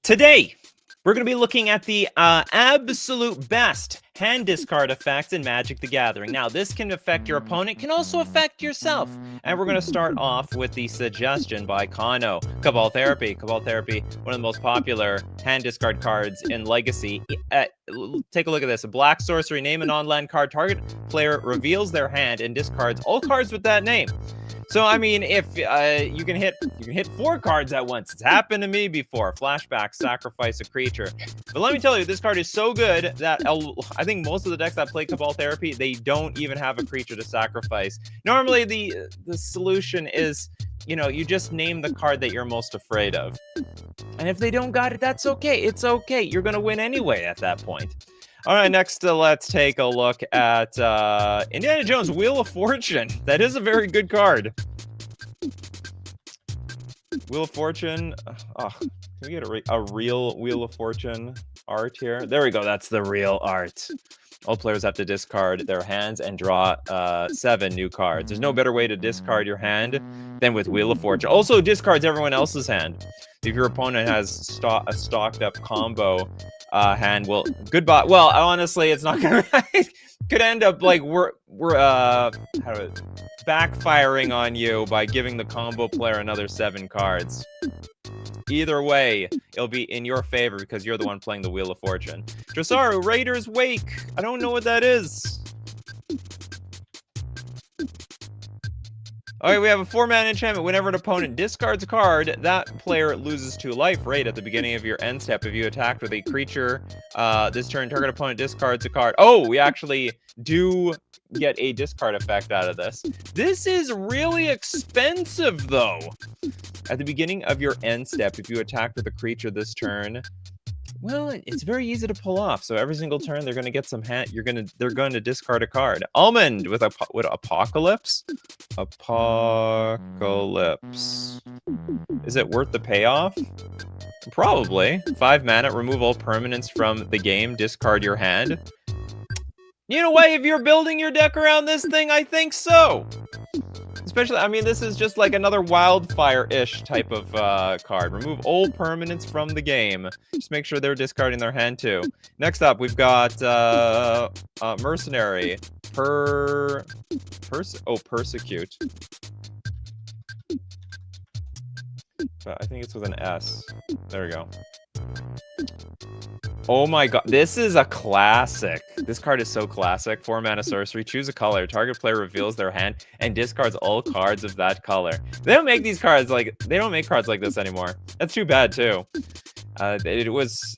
Today, we're going to be looking at the absolute best hand discard effects in Magic the Gathering. Now, this can affect your opponent, can also affect yourself. And we're going to start off with the suggestion by Kano, Cabal Therapy. Cabal Therapy, one of the most popular hand discard cards in Legacy. Take a look at this. A black sorcery, name a non-land card. Target player reveals their hand and discards all cards with that name. So, I mean, if you can hit 4 cards at once. It's happened to me before. Flashback, sacrifice a creature. But let me tell you, this card is so good that I think most of the decks that play Cabal Therapy, they don't even have a creature to sacrifice. Normally, the solution is, you know, you just name the card that you're most afraid of. And if they don't got it, that's okay. It's okay. You're going to win anyway at that point. All right, next, let's take a look at Indiana Jones' Wheel of Fortune. That is a very good card. Wheel of Fortune. Oh, can we get a real Wheel of Fortune art here? There we go. That's the real art. All players have to discard their hands and draw 7 new cards. There's no better way to discard your hand than with Wheel of Fortune. Also discards everyone else's hand. If your opponent has a stocked up combo hand, well, goodbye. Well, honestly, it's not gonna could end up like we're backfiring on you by giving the combo player another 7 cards. Either way, it'll be in your favor because you're the one playing the Wheel of Fortune. Dressaru, Raider's Wake. I don't know what that is. All right, we have a 4-mana enchantment. Whenever an opponent discards a card, that player loses 2 life right at the beginning of your end step. If you attacked with a creature this turn, target opponent discards a card. Oh, we actually do get a discard effect out of this. This is really expensive, though. At the beginning of your end step, if you attack with a creature this turn, well, it's very easy to pull off. So every single turn, they're going to get some hand. They're going to discard a card. Almond with Apocalypse. Apocalypse. Is it worth the payoff? Probably. 5 mana. Remove all permanents from the game. Discard your hand. You know what? If you're building your deck around this thing, I think so. Especially, I mean, this is just like another Wildfire-ish type of card. Remove all permanents from the game. Just make sure they're discarding their hand, too. Next up, we've got Mercenary. Persecute. I think it's with an S. There we go. Oh my god, this is a classic. This card is so classic. 4-mana sorcery. Choose a color. Target player reveals their hand and discards all cards of that color. They don't make these cards like... They don't make cards like this anymore. That's too bad, too. It was...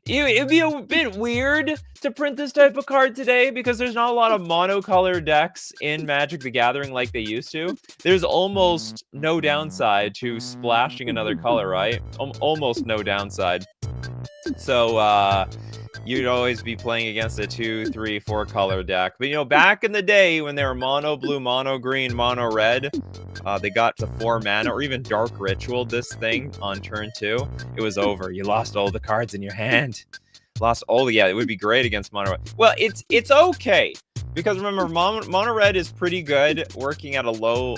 It'd be a bit weird to print this type of card today because there's not a lot of monocolor decks in Magic the Gathering like they used to. There's almost no downside to splashing another color, right? Almost no downside. So, you'd always be playing against a 2, 3, 4 color deck. But, you know, back in the day when they were mono blue, mono green, mono red, they got to 4 mana or even Dark Ritual this thing on turn 2. It was over. You lost all the cards in your hand. Lost all yeah, it would be great against mono red. Well, it's okay. Because remember, mono red is pretty good working at a low...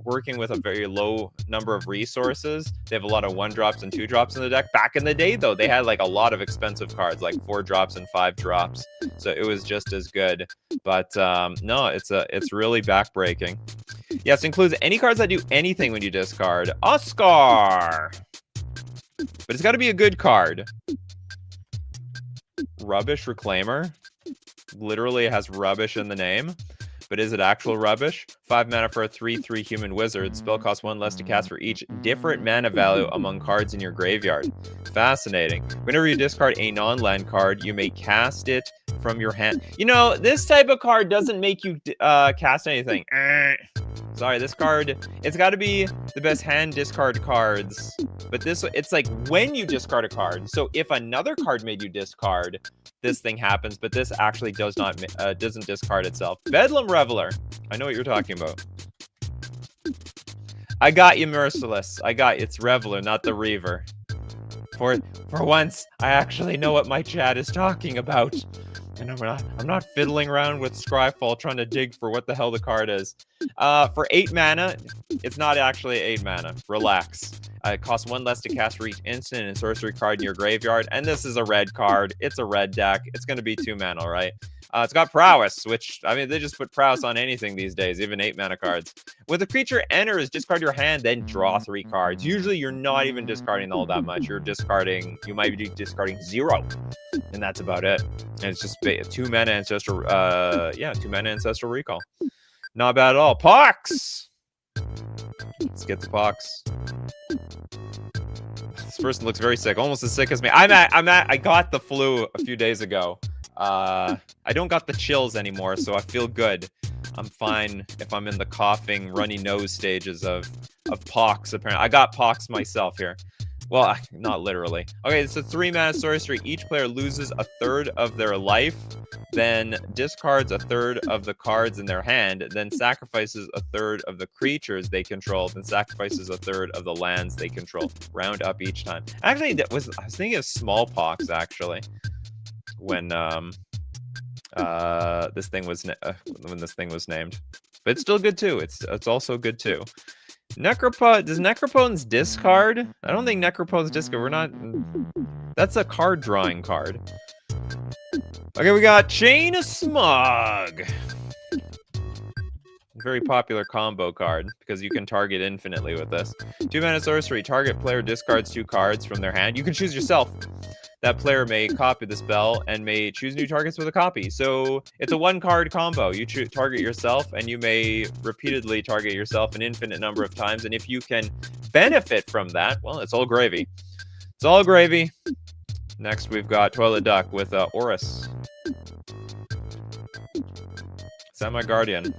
working with a very low number of resources. They have a lot of 1-drops and 2-drops in the deck. Back in the day, though, they had like a lot of expensive cards, like 4-drops and 5-drops. So it was just as good. But no, it's really backbreaking. Yes, it includes any cards that do anything when you discard. Oscar! But it's got to be a good card. Rubbish Reclaimer. Literally, it has rubbish in the name. But is it actual rubbish? 5 mana for a 3/3 human wizard. Spell costs 1 less to cast for each different mana value among cards in your graveyard. Fascinating. Whenever you discard a non-land card, you may cast it from your hand. You know, this type of card doesn't make you cast anything. Sorry, this card, it's got to be the best hand discard cards. But this, it's like when you discard a card. So if another card made you discard, this thing happens. But this actually doesn't discard itself. Bedlam Reveler. I know what you're talking about. I got you, Merciless. I got you. It's Reveler, not the Reaver. For once, I actually know what my chat is talking about. And I'm not fiddling around with Scryfall trying to dig for what the hell the card is. For 8 mana, it's not actually 8 mana. Relax. It costs 1 less to cast for each instant and sorcery card in your graveyard. And this is a red card. It's a red deck. It's going to be 2 mana, right? It's got prowess, which, I mean, they just put prowess on anything these days, even 8 mana cards. When the creature enters, discard your hand, then draw 3 cards. Usually, you're not even discarding all that much. You might be discarding 0. And that's about it. And it's just 2 mana Ancestral, 2 mana Ancestral Recall. Not bad at all. Pox! Let's get the Pox. This person looks very sick, almost as sick as me. I got the flu a few days ago. I don't got the chills anymore, so I feel good. I'm fine if I'm in the coughing, runny nose stages of pox, apparently. I got pox myself here. Well, not literally. Okay, it's a 3 mana sorcery. Each player loses a third of their life, then discards a third of the cards in their hand, then sacrifices a third of the creatures they control, then sacrifices a third of the lands they control. Round up each time. Actually, I was thinking of smallpox, actually, when this thing was named. But it's still good too. It's also good too. Does Necropone's discard? I don't think Necropone's discard. That's a card drawing card. Okay, we got Chain of Smog. Very popular combo card because you can target infinitely with this. 2 mana sorcery. Target player discards 2 cards from their hand. You can choose yourself. That player may copy the spell and may choose new targets with a copy. So it's a 1-card combo. You target yourself, and you may repeatedly target yourself an infinite number of times. And if you can benefit from that, well, it's all gravy. It's all gravy. Next, we've got Toilet Duck with Oris. Semi-Guardian.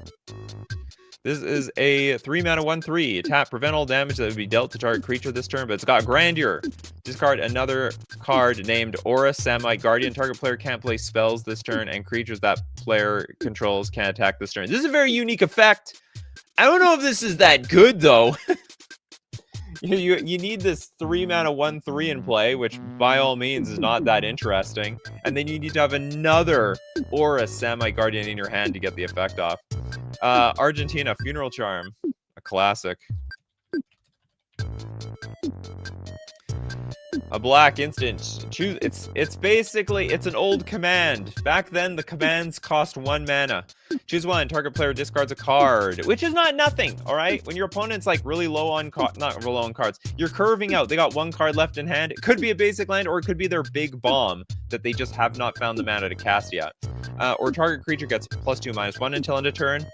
This is a 3 mana 1/3. Tap, prevent all damage that would be dealt to target creature this turn, but it's got Grandeur. Discard another card named Aura Samite Guardian. Target player can't play spells this turn, and creatures that player controls can attack this turn. This is a very unique effect. I don't know if this is that good, though. You need this 3 mana 1/3 in play, which by all means is not that interesting. And then you need to have another Aura Samite Guardian in your hand to get the effect off. Argentina, Funeral Charm. A classic. A black instant. Choose. It's basically an old command. Back then, the commands cost 1 mana. Choose one. Target player discards a card, which is not nothing. All right. When your opponent's like really low on not low on cards, you're curving out. They got 1 card left in hand. It could be a basic land, or it could be their big bomb that they just have not found the mana to cast yet. Or target creature gets +2/-1 until end of turn.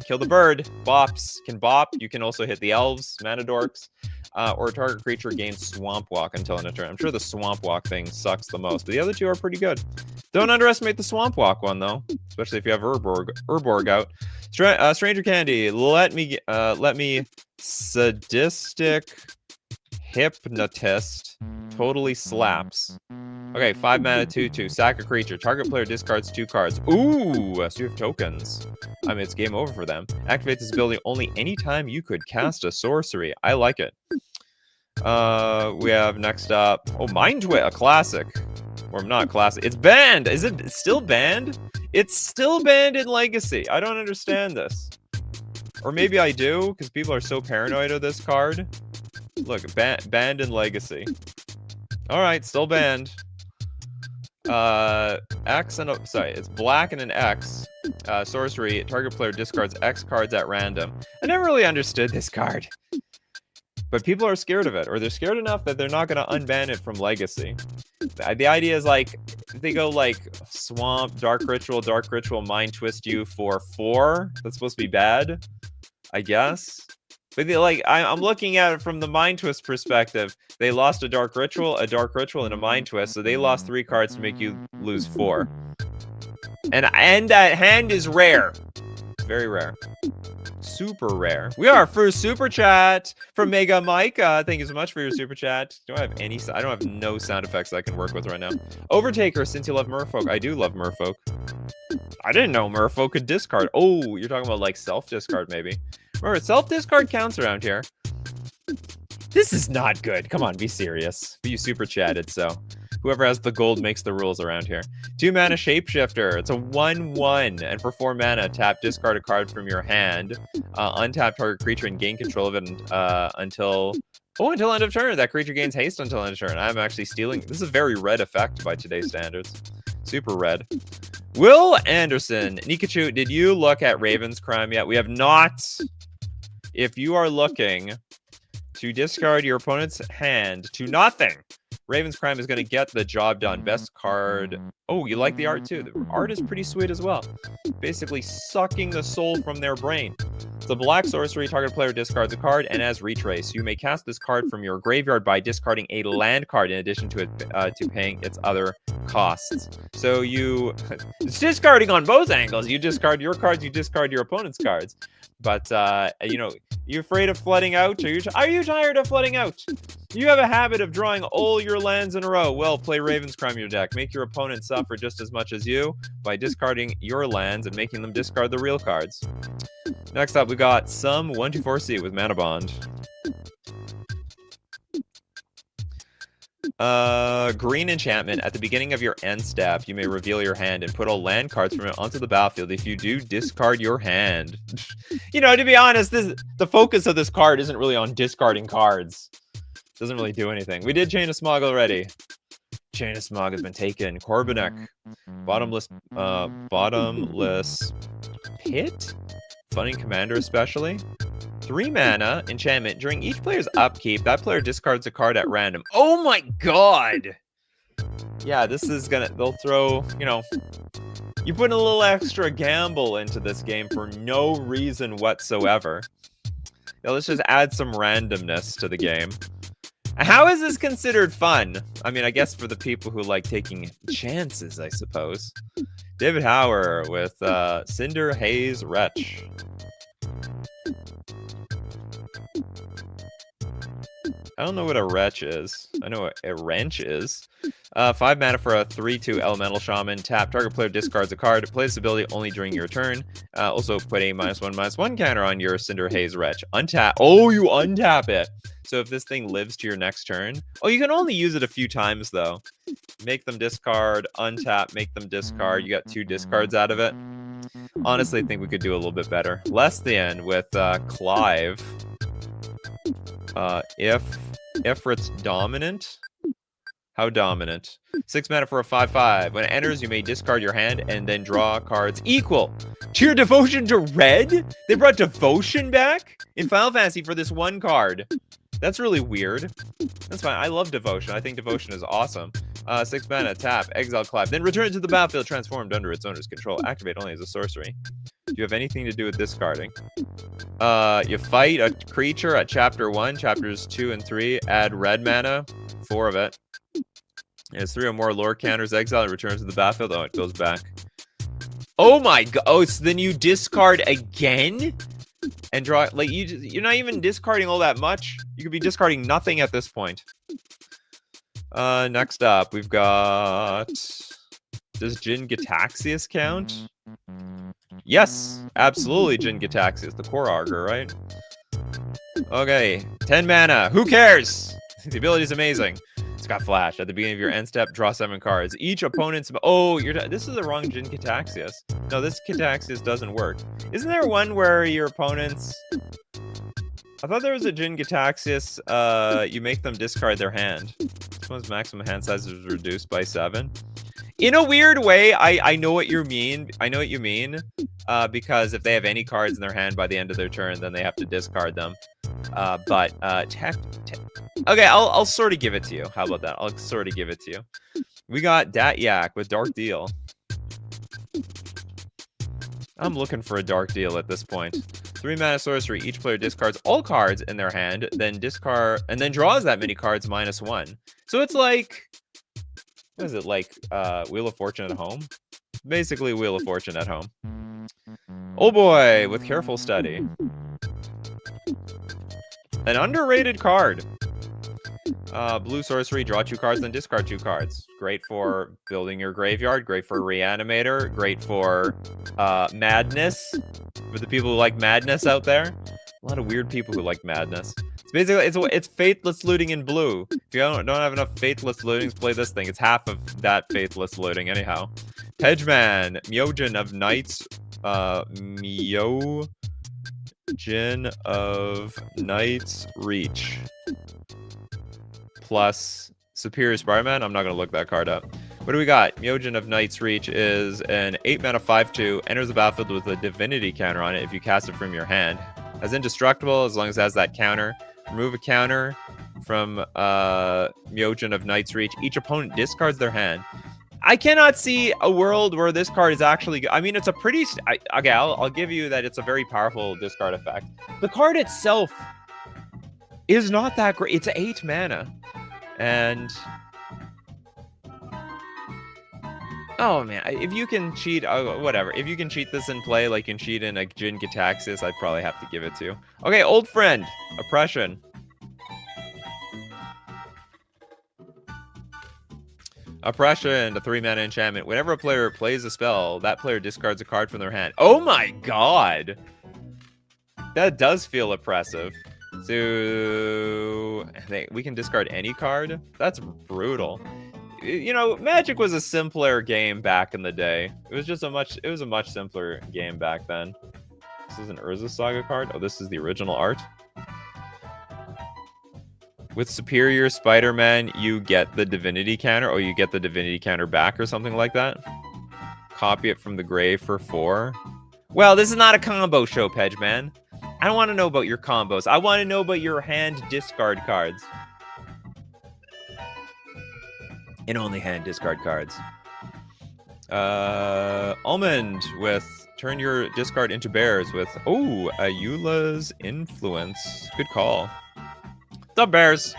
Kill the bird. Bops can bop. You can also hit the elves, mana dorks. Or target creature gains Swamp Walk until end of turn. I'm sure the Swamp Walk thing sucks the most, but the other 2 are pretty good. Don't underestimate the Swamp Walk one, though, especially if you have Urborg out. Stranger Candy, let me sadistic hypnotist totally slaps. Okay, 5 mana 2/2. Sack a creature. Target player discards 2 cards. Ooh, so you have tokens. I mean, it's game over for them. Activate this ability only anytime you could cast a sorcery. I like it. We have next up. Oh, Mind Twist, a classic. Or not classic. It's banned. Is it still banned? It's still banned in Legacy. I don't understand this. Or maybe I do, because people are so paranoid of this card. Look, banned in Legacy. All right, still banned. X and it's black and an X. Sorcery. Target player discards X cards at random. I never really understood this card, but people are scared of it, or they're scared enough that they're not going to unban it from Legacy. The idea is like they go like Swamp, Dark Ritual, Mind Twist you for 4. That's supposed to be bad, I guess. But I'm looking at it from the Mind Twist perspective. They lost a Dark Ritual, and a Mind Twist, so they lost 3 cards to make you lose 4. And that hand is rare. Very rare. Super rare. We are our first super chat from Mega Micah. Thank you so much for your super chat. I don't have no sound effects I can work with right now. Overtaker, since you love Merfolk. I do love Merfolk. I didn't know Merfolk could discard. Oh, you're talking about like self-discard maybe. Remember, self-discard counts around here. This is not good. Come on, be serious. But you super chatted, so whoever has the gold makes the rules around here. 2 mana Shapeshifter. It's a 1/1. And for 4 mana, tap, discard a card from your hand. Untap target creature and gain control of it until Oh, until end of turn. That creature gains haste until end of turn. I'm actually stealing. This is a very red effect by today's standards. Super red. Will Anderson. Nikachu, did you look at Raven's Crime yet? We have not. If you are looking to discard your opponent's hand to nothing, Raven's Crime is going to get the job done. Best card. Oh, you like the art too? The art is pretty sweet as well. Basically sucking the soul from their brain. It's a black sorcery. Target player discards a card and has retrace. You may cast this card from your graveyard by discarding a land card in addition to it to paying its other costs. So it's discarding on both angles. You discard your cards, you discard your opponent's cards. But you afraid of flooding out? Are you tired of flooding out? You have a habit of drawing all your lands in a row. Well, play Raven's Crime in your deck. Make your opponent suffer just as much as you by discarding your lands and making them discard the real cards. Next up, we got some 1/2/4C with Mana Bond. Green enchantment. At the beginning of your end step, you may reveal your hand and put all land cards from it onto the battlefield. If you do, discard your hand. To be honest, the focus of this card isn't really on discarding cards. Doesn't really do anything. We did Chain of Smog already. Chain of Smog has been taken. Corbinek. Bottomless Pit? Funning Commander especially. 3 mana enchantment. During each player's upkeep, that player discards a card at random. Oh my god! Yeah, this is they'll throw, you put a little extra gamble into this game for no reason whatsoever. Let's just add some randomness to the game. How is this considered fun? I mean, I guess for the people who like taking chances, I suppose. David Hauer with Cinder Haze Wretch. I don't know what a wretch is. I know what a wrench is. 5 mana for a 3/2 Elemental Shaman. Tap. Target player discards a card. Play this ability only during your turn. Also put a -1/-1 counter on your Cinder Haze Wretch. Untap. Oh, you untap it. So if this thing lives to your next turn. Oh, you can only use it a few times, though. Make them discard. Untap. Make them discard. You got 2 discards out of it. Honestly, I think we could do a little bit better. Less than with Clive. If it's dominant. How dominant? 6 mana for a 5/5. When it enters, you may discard your hand and then draw cards equal to your devotion to red. They brought devotion back in Final Fantasy for this one card. That's really weird. That's fine. I love devotion. I think devotion is awesome. 6 mana, tap, exile Clive, then return it to the battlefield transformed under its owner's control. Activate only as a sorcery. Do you have anything to do with discarding? You fight a creature at chapter 1, chapters 2 and 3. Add red mana, 4 of it. It has 3 or more lore counters. Exile, it returns to the battlefield. Oh, it goes back. Oh my god! Oh, so then you discard again and draw. Like you're not even discarding all that much. You could be discarding nothing at this point. Next up, we've got. Does Jin Gitaxias count? Yes, absolutely. Jin Gitaxias, the core Arger, right? Okay, 10 mana. Who cares? The ability is amazing. It's got flash. At the beginning of your end step, draw 7 cards. Each opponent's... Oh, this is the wrong Jin Gitaxias. No, this Gitaxias doesn't work. Isn't there one where your opponents... I thought there was a Jin Gitaxias, you make them discard their hand. This one's maximum hand size is reduced by 7. In a weird way, I know what you mean. I know what you mean. Because if they have any cards in their hand by the end of their turn, then they have to discard them. Okay, I'll sort of give it to you. How about that? I'll sort of give it to you. We got Dat Yak with Dark Deal. I'm looking for a Dark Deal at this point. 3 mana sorcery. Each player discards all cards in their hand, then draws that many cards -1. So it's like, what is it, like Wheel of Fortune at home? Basically Wheel of Fortune at home. Oh boy, with Careful Study. An underrated card. Blue sorcery, draw 2 cards, then discard 2 cards. Great for building your graveyard, great for Reanimator, great for Madness. For the people who like Madness out there. A lot of weird people who like Madness. It's basically, it's Faithless Looting in blue. If you don't have enough Faithless Lootings, play this thing. It's half of that Faithless Looting anyhow. Hedgeman, Myojin of Knights, Djinn of Night's Reach plus Superior Spider-Man. I'm not going to look that card up. What do we got? Myojin of Night's Reach is an 8-mana 5/2, enters the battlefield with a divinity counter on it if you cast it from your hand. As indestructible as long as it has that counter. Remove a counter from Myojin of Night's Reach. Each opponent discards their hand. I cannot see a world where this card is actually... I mean, it's a pretty... Okay, I'll give you that it's a very powerful discard effect. The card itself is not that great. It's 8 mana. And... Oh, man. If you can cheat... whatever. If you can cheat this in play like you can cheat in a Jin Gitaxias, I'd probably have to give it to you. Okay, Old Friend. Oppression. Oppression, a 3-mana enchantment. Whenever a player plays a spell, that player discards a card from their hand. Oh my god! That does feel oppressive. So... we can discard any card? That's brutal. You know, Magic was a simpler game back in the day. It was just a much simpler game back then. This is an Urza Saga card? Oh, this is the original art? With Superior Spider-Man, you get the Divinity counter, or you get the Divinity counter back or something like that. Copy it from the grave for 4. Well, this is not a combo show, Pedgeman. I don't want to know about your combos. I want to know about your hand discard cards. And only hand discard cards. Almond with turn your discard into bears with, oh, Ayula's Influence. Good call. What's up, bears?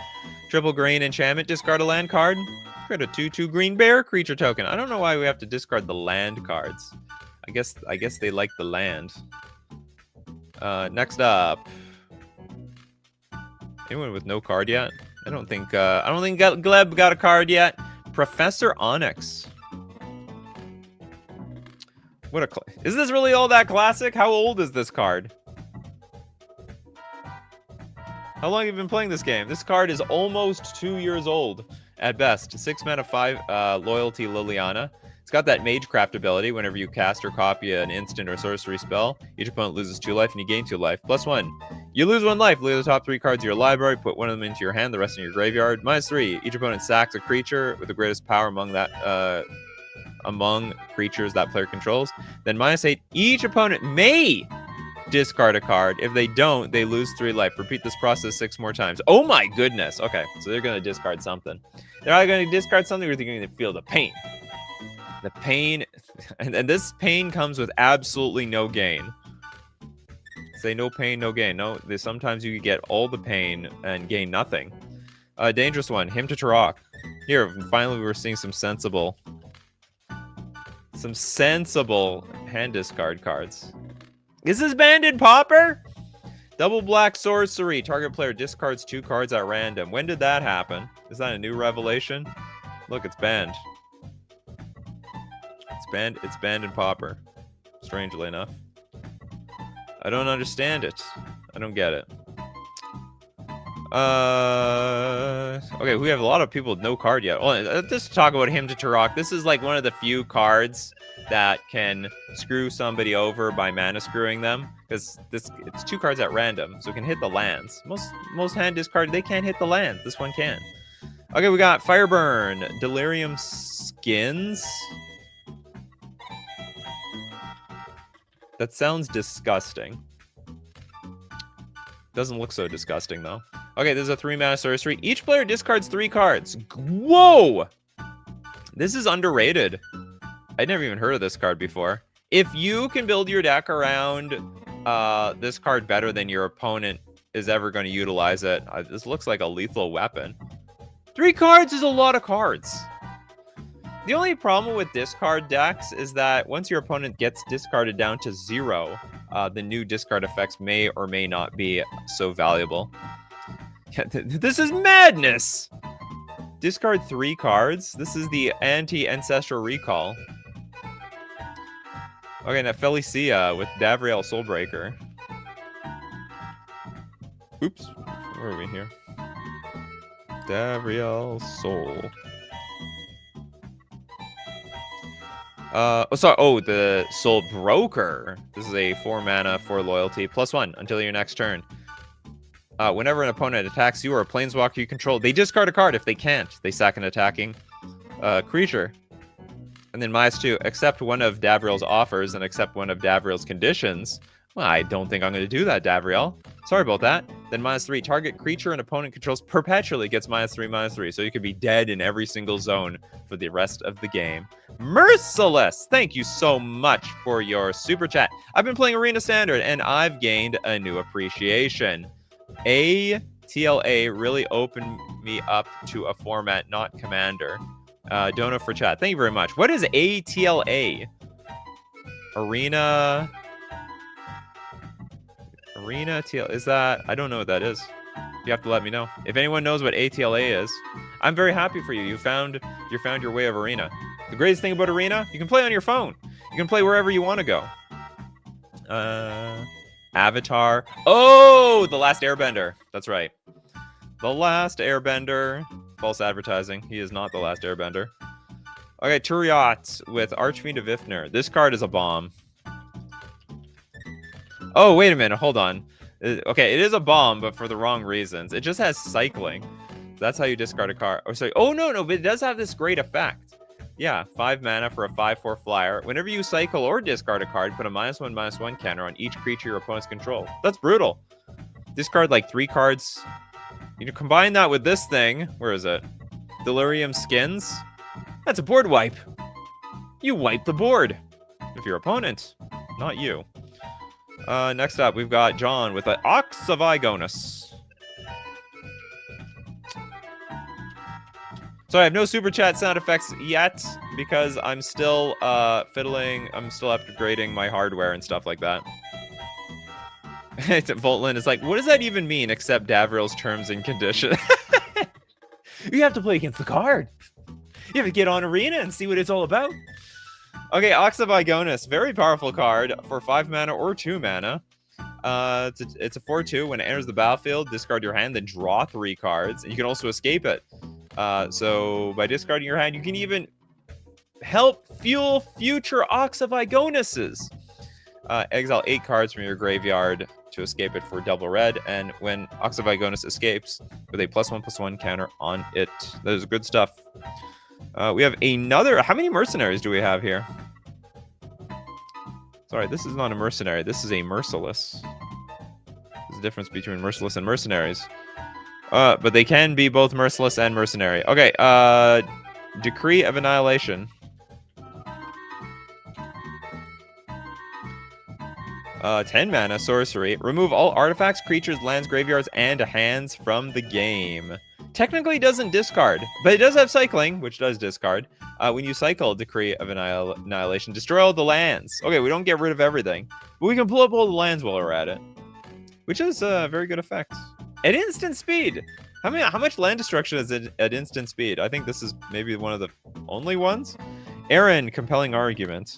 Triple green enchantment, discard a land card. Create a 2/2 green bear creature token. I don't know why we have to discard the land cards. I guess they like the land. Next up. Anyone with no card yet? I don't think Gleb got a card yet. Professor Onyx. What a is this really all that classic? How old is this card? How long have you been playing this game? This card is almost 2 years old at best. 6 mana 5 loyalty Liliana. It's got that Magecraft ability. Whenever you cast or copy an instant or sorcery spell, each opponent loses 2 life and you gain 2 life. +1. You lose 1 life. Leave the top 3 cards of your library. Put 1 of them into your hand. The rest in your graveyard. -3. Each opponent sacks a creature with the greatest power among creatures that player controls. Then -8. Each opponent may discard a card. If they don't, they lose 3 life. Repeat this process 6 more times. Oh my goodness. Okay, so they're going to discard something. They're either going to discard something or they're going to feel the pain. The pain, and this pain comes with absolutely no gain. Say no pain, no gain. No, sometimes you get all the pain and gain nothing. Dangerous one, Hymn to Turok. Here, finally we're seeing some sensible hand discard cards. Is this banned in Pauper? Double black sorcery. Target player discards 2 cards at random. When did that happen? Is that a new revelation? Look, it's banned. It's banned in Pauper. Strangely enough. I don't understand it. I don't get it. Okay, we have a lot of people with no card yet. Well, just talk about Hymn to Turok. This is like one of the few cards that can screw somebody over by mana screwing them, because it's 2 cards at random, so it can hit the lands. Most hand discard, they can't hit the lands. This one can. Okay, we got Fireburn, Delirium Skins. That sounds disgusting. Doesn't look so disgusting, though. Okay, this is a 3-mana sorcery. Each player discards 3 cards. Whoa! This is underrated. I'd never even heard of this card before. If you can build your deck around this card better than your opponent is ever going to utilize it, this looks like a lethal weapon. 3 cards is a lot of cards. The only problem with discard decks is that once your opponent gets discarded down to 0, the new discard effects may or may not be so valuable. This is madness! Discard 3 cards? This is the anti-ancestral recall. Okay, now Felicia with Davriel Soulbreaker. Oops. Where are we here? Davriel Soul. Oh, sorry. Oh, the Soul Broker. This is a 4 mana for loyalty. +1 until your next turn. Whenever an opponent attacks you or a planeswalker you control, they discard a card. If they can't, they sack an attacking creature. And then -2, accept one of Davriel's offers and accept one of Davriel's conditions. Well, I don't think I'm going to do that, Davriel. Sorry about that. Then -3, target creature an opponent controls perpetually gets -3/-3. So you could be dead in every single zone for the rest of the game. Merciless! Thank you so much for your super chat. I've been playing Arena Standard, and I've gained a new appreciation. ATLA really opened me up to a format, not Commander. Dono for chat. Thank you very much. What is ATLA? Arena TL. Is that? I don't know what that is. You have to let me know. If anyone knows what ATLA is, I'm very happy for you. You found your way of Arena. The greatest thing about Arena, you can play on your phone. You can play wherever you want to go. Avatar. Oh, The Last Airbender. That's right. The Last Airbender. False advertising. He is not The Last Airbender. Okay, Turiat with Archfiend of Ifnir. This card is a bomb. Oh, wait a minute. Hold on. Okay, it is a bomb, but for the wrong reasons. It just has cycling. That's how you discard a card. Oh, sorry. Oh, no, but it does have this great effect. Yeah, 5 mana for a 5/4 flyer. Whenever you cycle or discard a card, put a -1/-1 counter on each creature your opponents control. That's brutal. Discard like 3 cards. You know, combine that with this thing. Where is it? Delirium Skins. That's a board wipe. You wipe the board. If your opponent, not you. Next up, we've got John with an Ox of Igonus. So I have no super chat sound effects yet because I'm still fiddling. I'm still upgrading my hardware and stuff like that. Voltlin is like, what does that even mean except Davriel's terms and conditions? You have to play against the card. You have to get on Arena and see what it's all about. Okay, Ox of Igonus, very powerful card for 5 mana or 2 mana. It's a 4/2. When it enters the battlefield, discard your hand, then draw 3 cards. And you can also escape it. So by discarding your hand, you can even help fuel future Ox of Igonuses. Exile 8 cards from your graveyard to escape it for double red, and when Ox of Igonus escapes, with a +1/+1 counter on it. That is good stuff. We have another. How many mercenaries do we have here? Sorry, this is not a mercenary. This is a merciless. There's a difference between merciless and mercenaries. But they can be both merciless and mercenary. Okay, Decree of Annihilation. 10 mana, sorcery. Remove all artifacts, creatures, lands, graveyards, and hands from the game. Technically doesn't discard, but it does have cycling, which does discard. When you cycle Decree of Annihilation, destroy all the lands. Okay, we don't get rid of everything, but we can pull up all the lands while we're at it, which is a very good effect. At instant speed! How much land destruction is it at instant speed? I think this is maybe one of the only ones. Aaron, compelling argument.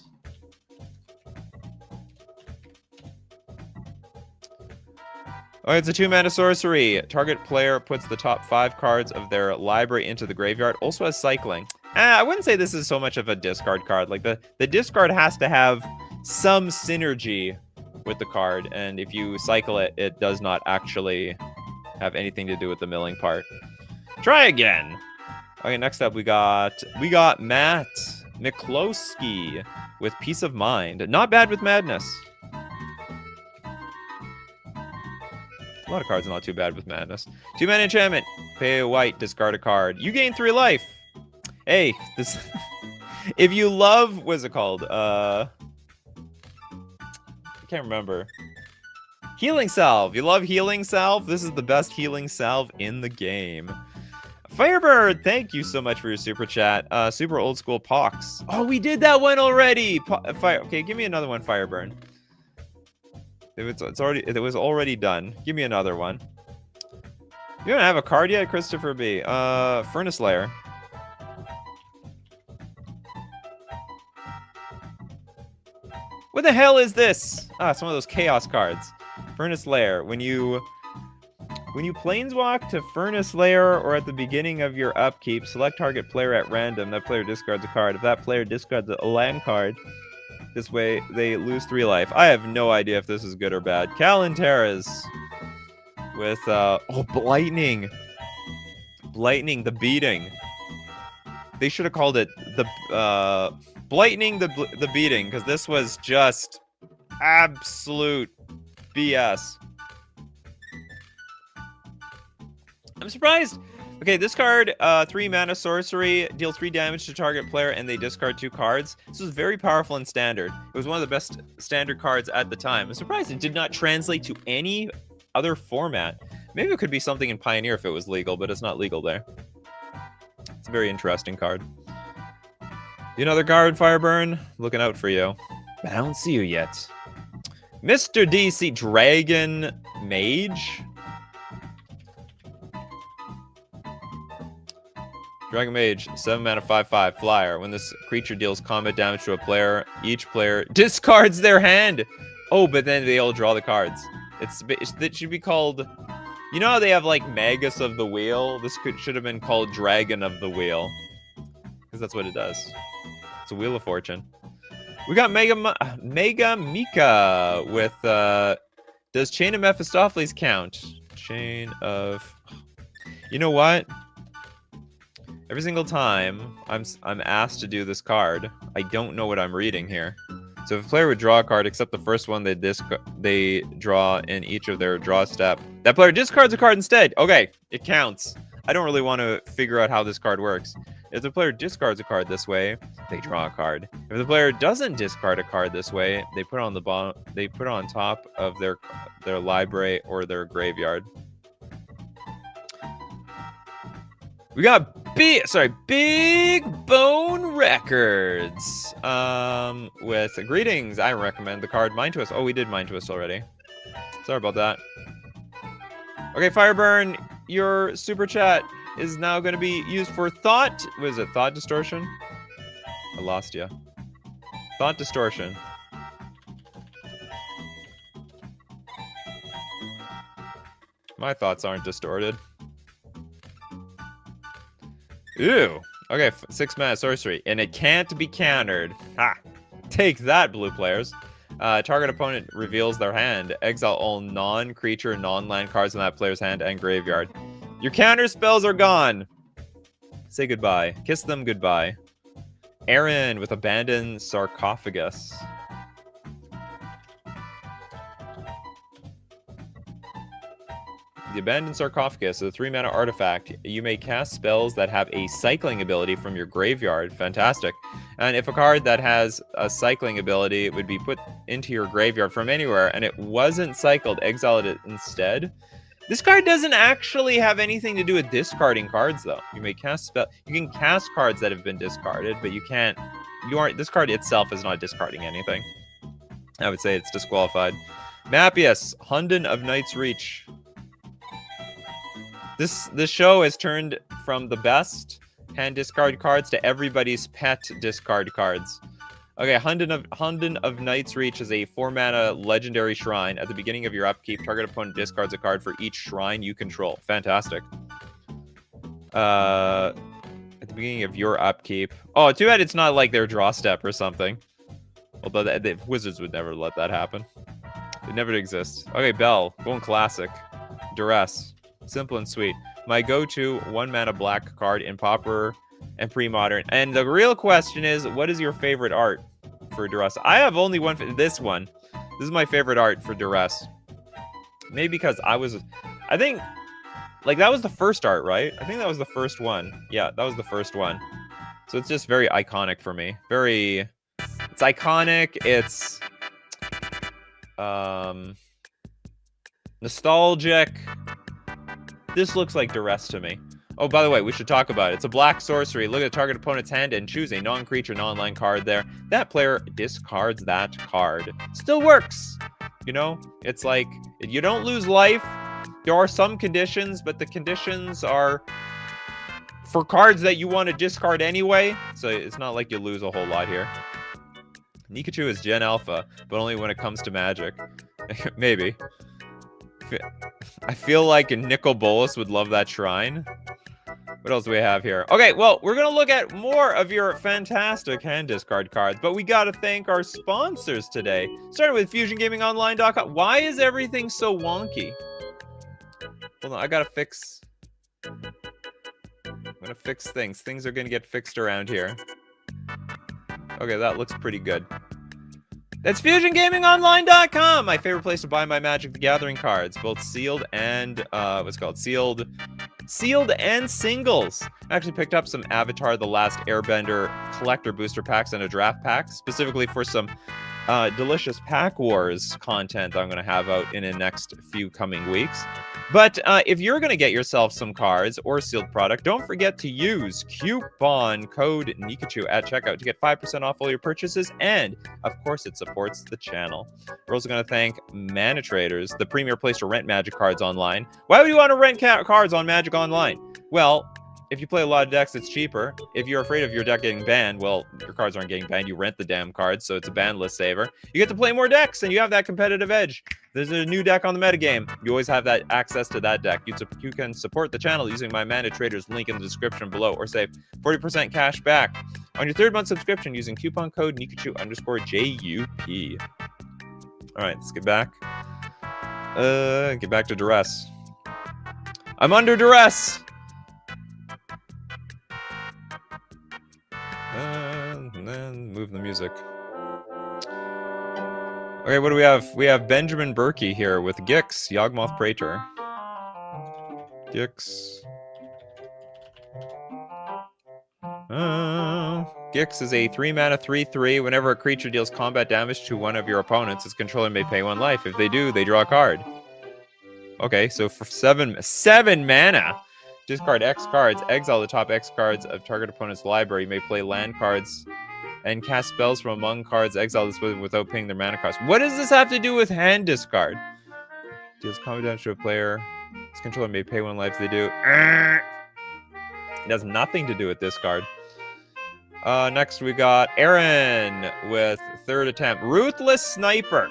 Oh, it's a 2 mana sorcery. Target player puts the top 5 cards of their library into the graveyard. Also has cycling. I wouldn't say this is so much of a discard card. Like the discard has to have some synergy with the card, and if you cycle it, it does not actually have anything to do with the milling part. Try again. Okay, next up we got Matt Miklowski with Peace of Mind. Not bad with Madness. A lot of cards are not too bad with Madness. 2 mana enchantment. Pay a white, discard a card. You gain 3 life. Hey, this. If you love, what's it called? I can't remember. Healing Salve. You love Healing Salve? This is the best Healing Salve in the game. Firebird, thank you so much for your super chat. Super old school Pox. Oh, we did that one already. Okay, give me another one, Fireburn. It was already done. Give me another one. You don't have a card yet, Christopher B. Furnace Lair. What the hell is this? Ah, it's one of those chaos cards. Furnace Lair. When you When you planeswalk to Furnace Lair or at the beginning of your upkeep, select target player at random. That player discards a card. If that player discards a land card, this way they lose 3 life. I have no idea if this is good or bad. Kalanteras with Blightning. Blightning the beating. They should have called it the Blightning the beating, because this was just absolute BS. I'm surprised. Okay, this card, 3 mana sorcery, deal 3 damage to target player, and they discard 2 cards. This was very powerful in Standard. It was one of the best Standard cards at the time. I'm surprised it did not translate to any other format. Maybe it could be something in Pioneer if it was legal, but it's not legal there. It's a very interesting card. Another card, Fireburn? Looking out for you. But I don't see you yet. Mr. DC Dragon Mage? Dragon Mage, 7 mana, 5/5, flyer. When this creature deals combat damage to a player, each player discards their hand. Oh, but then they all draw the cards. It should be called... You know how they have, like, Magus of the Wheel? This should have been called Dragon of the Wheel. Because that's what it does. It's a Wheel of Fortune. We got Mega Mika with, does Chain of Mephistopheles count? Chain of... You know what? Every single time I'm asked to do this card, I don't know what I'm reading here. So if a player would draw a card, except the first one they draw in each of their draw step, that player discards a card instead. Okay, it counts. I don't really want to figure out how this card works. If the player discards a card this way, they draw a card. If the player doesn't discard a card this way, they put it on the bottom. They put it on top of their library or their graveyard. We got Big Bone Records. With greetings. I recommend the card Mind Twist. Oh, we did Mind Twist already. Sorry about that. Okay, Fireburn, your super chat is now going to be used for thought. What is it? Thought distortion? I lost you. Thought distortion. My thoughts aren't distorted. Ew. Okay, 6 mana sorcery, and it can't be countered. Ha! Take that, blue players. Target opponent reveals their hand. Exile all non-creature, non-land cards in that player's hand and graveyard. Your counter spells are gone. Say goodbye. Kiss them goodbye. Aaron with Abandoned Sarcophagus. The Abandoned Sarcophagus is a 3 mana artifact. You may cast spells that have a cycling ability from your graveyard. Fantastic. And if a card that has a cycling ability would be put into your graveyard from anywhere and it wasn't cycled, exile it instead. This card doesn't actually have anything to do with discarding cards, though. You may cast you can cast cards that have been discarded, but you can't. This card itself is not discarding anything. I would say it's disqualified. Mapius, Hunden of Night's Reach. This show has turned from the best hand discard cards to everybody's pet discard cards. Okay, Hunden of Night's Reach is a 4 mana legendary shrine. At the beginning of your upkeep, target opponent discards a card for each shrine you control. Fantastic. At the beginning of your upkeep. Oh, too bad it's not like their draw step or something. Although the Wizards would never let that happen. It never exists. Okay, Bell, going classic. Duress. Simple and sweet. My go-to 1 mana black card in Pauper and Pre-Modern. And the real question is, what is your favorite art for Duress? I have only one. This one. This is my favorite art for Duress. Maybe because I think, like, that was the first art, right? I think that was the first one. Yeah, that was the first one. So it's just very iconic for me. It's iconic. It's nostalgic. This looks like Duress to me. Oh, by the way, we should talk about it. It's a black sorcery. Look at the target opponent's hand and choose a non-creature, non-land card there. That player discards that card. Still works. You know, it's like, you don't lose life. There are some conditions, but the conditions are for cards that you want to discard anyway. So it's not like you lose a whole lot here. Nikachu is Gen Alpha, but only when it comes to Magic. Maybe. I feel like Nicol Bolas would love that shrine. What else do we have here? Okay, well, we're going to look at more of your fantastic hand discard cards, but we got to thank our sponsors today. Starting with FusionGamingOnline.com. Why is everything so wonky? Hold on, I got to fix... I'm going to fix things. Things are going to get fixed around here. Okay, that looks pretty good. That's FusionGamingOnline.com, my favorite place to buy my Magic the Gathering cards, both sealed and, sealed and singles. I actually picked up some Avatar The Last Airbender collector booster packs and a draft pack, specifically for some delicious Pack Wars content that I'm going to have out in the next few coming weeks. But if you're going to get yourself some cards or sealed product, don't forget to use coupon code Nikachu at checkout to get 5% off all your purchases. And, of course, it supports the channel. We're also going to thank Mana Traders, the premier place to rent Magic cards online. Why would you want to rent cards on Magic Online? Well, if you play a lot of decks, it's cheaper. If you're afraid of your deck getting banned, well, your cards aren't getting banned. You rent the damn cards, so it's a ban list saver. You get to play more decks, and you have that competitive edge. There's a new deck on the metagame. You always have that access to that deck. You can support the channel using my Mana Traders link in the description below, or save 40% cash back on your 3rd month subscription using coupon code Nikachu_JUP. All right, let's get back. Get back to duress. I'm under duress. And then move the music. Okay, what do we have? We have Benjamin Berkey here with Gix, Yawgmoth Praetor. Gix. Gix is a 3-mana 3/3. Whenever a creature deals combat damage to one of your opponents, its controller may pay 1 life. If they do, they draw a card. Okay, so for 7 mana, discard X cards, exile the top X cards of target opponent's library. You may play land cards and cast spells from among cards. Exile this without paying their mana cost. What does this have to do with hand discard? Deals combat damage to a player. Its controller may pay 1 life if they do. It has nothing to do with this card. Next we got Aaron with 3rd attempt. Ruthless Sniper.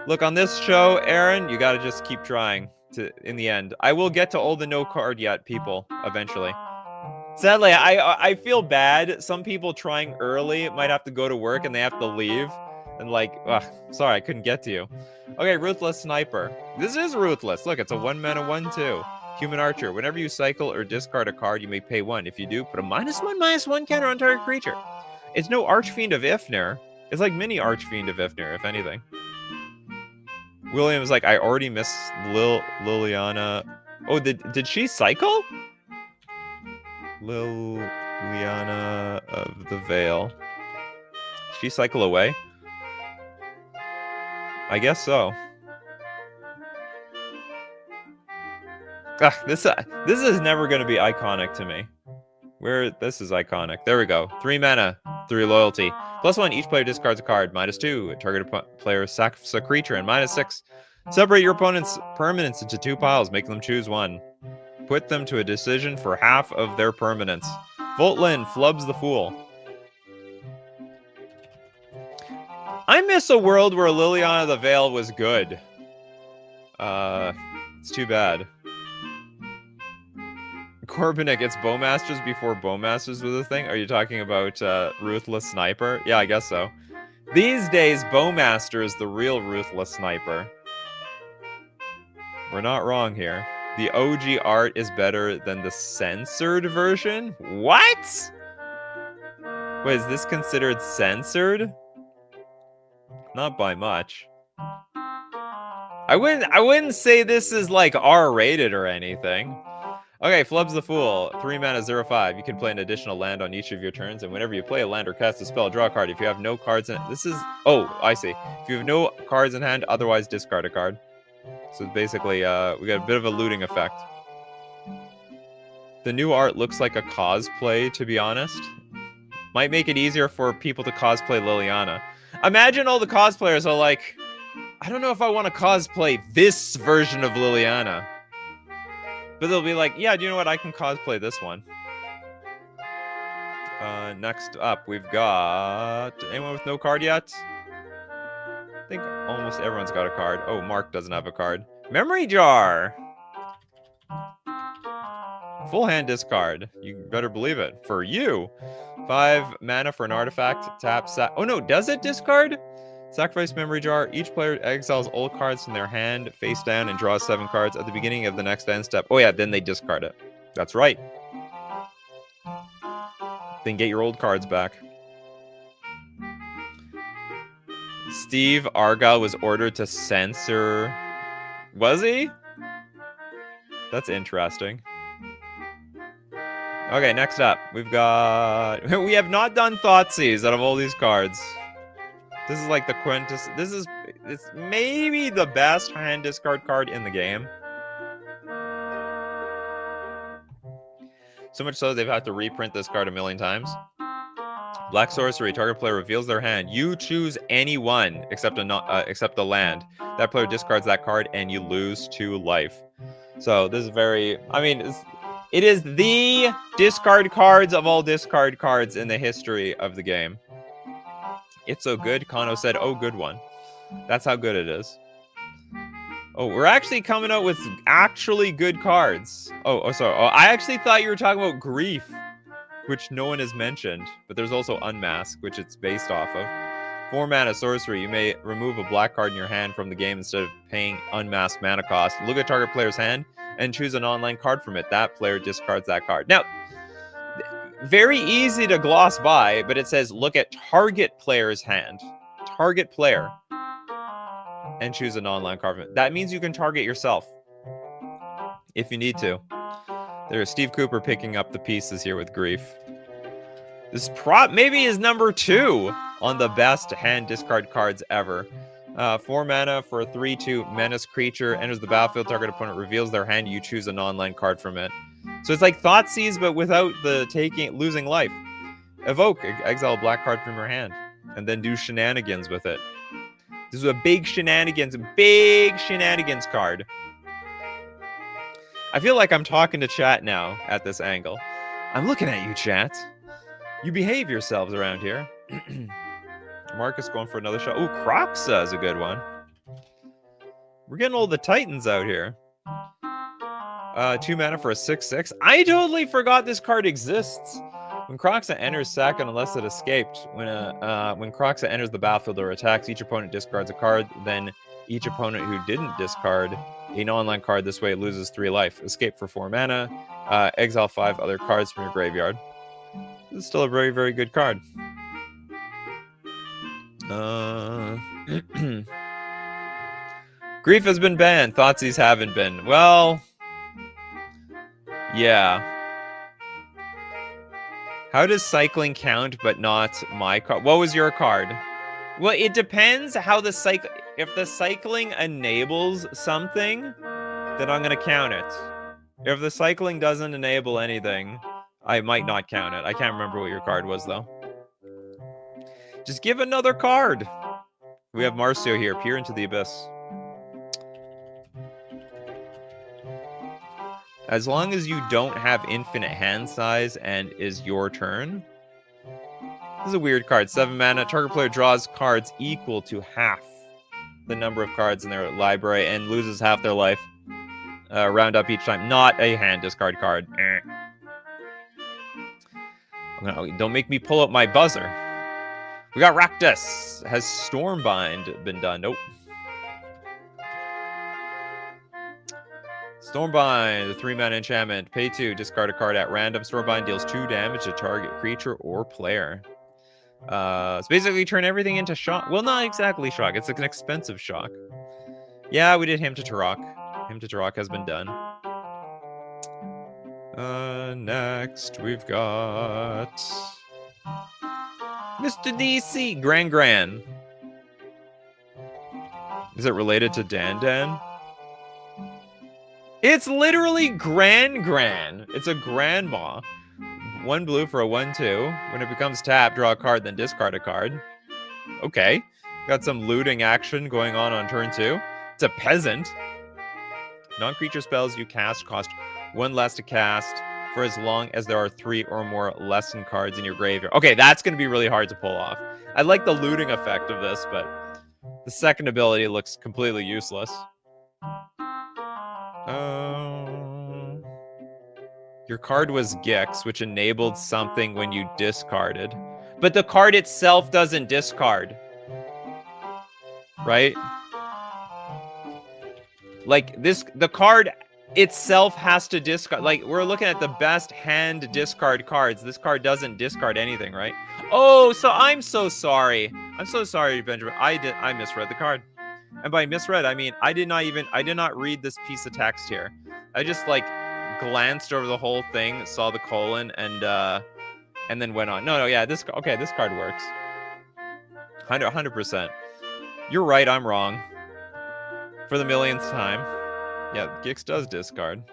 Look, on this show, Aaron, you gotta just keep trying in the end. I will get to all the no card yet people eventually. Sadly, I feel bad. Some people trying early might have to go to work and they have to leave. And like, ugh, sorry, I couldn't get to you. Okay, Ruthless Sniper. This is Ruthless. Look, it's a 1-mana 1/2. Human Archer. Whenever you cycle or discard a card, you may pay 1. If you do, put a -1/-1 counter on target creature. It's no Archfiend of Ifnir. It's like mini Archfiend of Ifnir, if anything. William is like, I already missed Liliana. Oh, did she cycle? Liliana of the Veil. Did she cycle away? I guess so. This is never going to be iconic to me. This is iconic. There we go. 3 mana, 3 loyalty. +1, each player discards a card. -2, target player sacks a creature. And -6, separate your opponent's permanents into 2 piles. Make them choose 1. Put them to a decision for half of their permanents. Voltlin flubs the Fool. I miss a world where Liliana the Veil was good. It's too bad. Corbinik, it's Bowmasters before Bowmasters was a thing? Are you talking about Ruthless Sniper? Yeah, I guess so. These days, Bowmaster is the real Ruthless Sniper. We're not wrong here. The OG art is better than the censored version? What? Wait, is this considered censored? Not by much. I wouldn't say this is like R-rated or anything. Okay, Flub's the Fool. 3 mana, 0/5. You can play an additional land on each of your turns, and whenever you play a land or cast a spell, draw a card. If you have no cards in this is I see. If you have no cards in hand, otherwise discard a card. So basically, we got a bit of a looting effect. The new art looks like a cosplay, to be honest. Might make it easier for people to cosplay Liliana. Imagine all the cosplayers are like, I don't know if I want to cosplay this version of Liliana. But they'll be like, yeah, do you know what? I can cosplay this one. Next up, we've got... anyone with no card yet? I think almost everyone's got a card. Oh, Mark doesn't have a card. Memory jar. Full hand discard. You better believe it. For you. 5 mana for an artifact. Tap, oh no, does it discard? Sacrifice memory jar. Each player exiles all cards from their hand face down and draws 7 cards at the beginning of the next end step. Oh yeah, then they discard it. That's right. Then get your old cards back. Steve Argyle was ordered to censor. Was he? That's interesting. Okay, next up, we've got... We have not done Thoughtseize out of all these cards. This is like the it's maybe the best hand discard card in the game. So much so they've had to reprint this card a million times. Black Sorcery. Target player reveals their hand. You choose any one except the land. That player discards that card and you lose 2 life. So this is very... I mean, it is the discard cards of all discard cards in the history of the game. It's so good. Kano said, oh, good one. That's how good it is. Oh, we're actually coming out with actually good cards. Oh, sorry. Oh, I actually thought you were talking about Grief, which no one has mentioned. But there's also Unmask, which it's based off of. 4 mana sorcery. You may remove a black card in your hand from the game instead of paying unmasked mana cost. Look at target player's hand and choose an online card from it. That player discards that card. Now, very easy to gloss by, but it says look at target player's hand. Target player. And choose an online card from it. That means you can target yourself. If you need to. There's Steve Cooper picking up the pieces here with Grief. This maybe is number 2 on the best hand discard cards ever. 4 mana for a 3/2 menace creature. Enters the battlefield. Target opponent reveals their hand. You choose an online card from it. So it's like Thoughtseize, but without the losing life. Evoke. Exile a black card from your hand. And then do shenanigans with it. This is a big shenanigans card. I feel like I'm talking to chat now at this angle. I'm looking at you, chat. You behave yourselves around here. Marcus going for another shot. Oh, Croxa is a good one. We're getting all the Titans out here. 2 mana for a 6/6. I totally forgot this card exists. When Croxa enters second, unless it escaped, when Croxa enters the battlefield or attacks, each opponent discards a card. Then each opponent who didn't discard an online card this way loses 3 life. Escape for 4 mana. Exile 5 other cards from your graveyard. This is still a very, very good card. Grief has been banned. Thoughtseize haven't been. Well, yeah. How does cycling count, but not my card? What was your card? Well, it depends how the cycle... If the cycling enables something, then I'm going to count it. If the cycling doesn't enable anything, I might not count it. I can't remember what your card was, though. Just give another card. We have Marcio here. Peer into the abyss. As long as you don't have infinite hand size and is your turn. This is a weird card. 7 mana. Target player draws cards equal to half the number of cards in their library and loses half their life. Round up each time. Not a hand discard card. No, don't make me pull up my buzzer. We got Rakdos. Has Stormbind been done? Nope. Stormbind, the 3-mana enchantment. Pay 2, discard a card at random. Stormbind deals 2 damage to target creature or player. It's basically turn everything into shock. Well, not exactly shock. It's like an expensive shock. Yeah, we did Hymn to Turok. Hymn to Turok has been done. Next, we've got... Mr. DC, Gran. Is it related to Dan? It's literally Gran. It's a grandma. 1 blue for a 1/2. When it becomes tapped, draw a card, then discard a card. Okay. Got some looting action going on turn 2. It's a peasant. Non-creature spells you cast cost 1 less to cast for as long as there are 3 or more lesson cards in your graveyard. Okay, that's going to be really hard to pull off. I like the looting effect of this, but The second ability looks completely useless. Your card was Gix, which enabled something when you discarded. But the card itself doesn't discard. Right? Like, the card itself has to discard. Like, we're looking at the best hand discard cards. This card doesn't discard anything, right? Oh, so I'm so sorry. I'm so sorry, Benjamin. I misread the card. And by misread, I mean I did not read this piece of text here. I just like glanced over the whole thing, saw the colon, and then went on. No, yeah, this card works. 100%. You're right, I'm wrong. For the millionth time. Yeah, Gix does discard.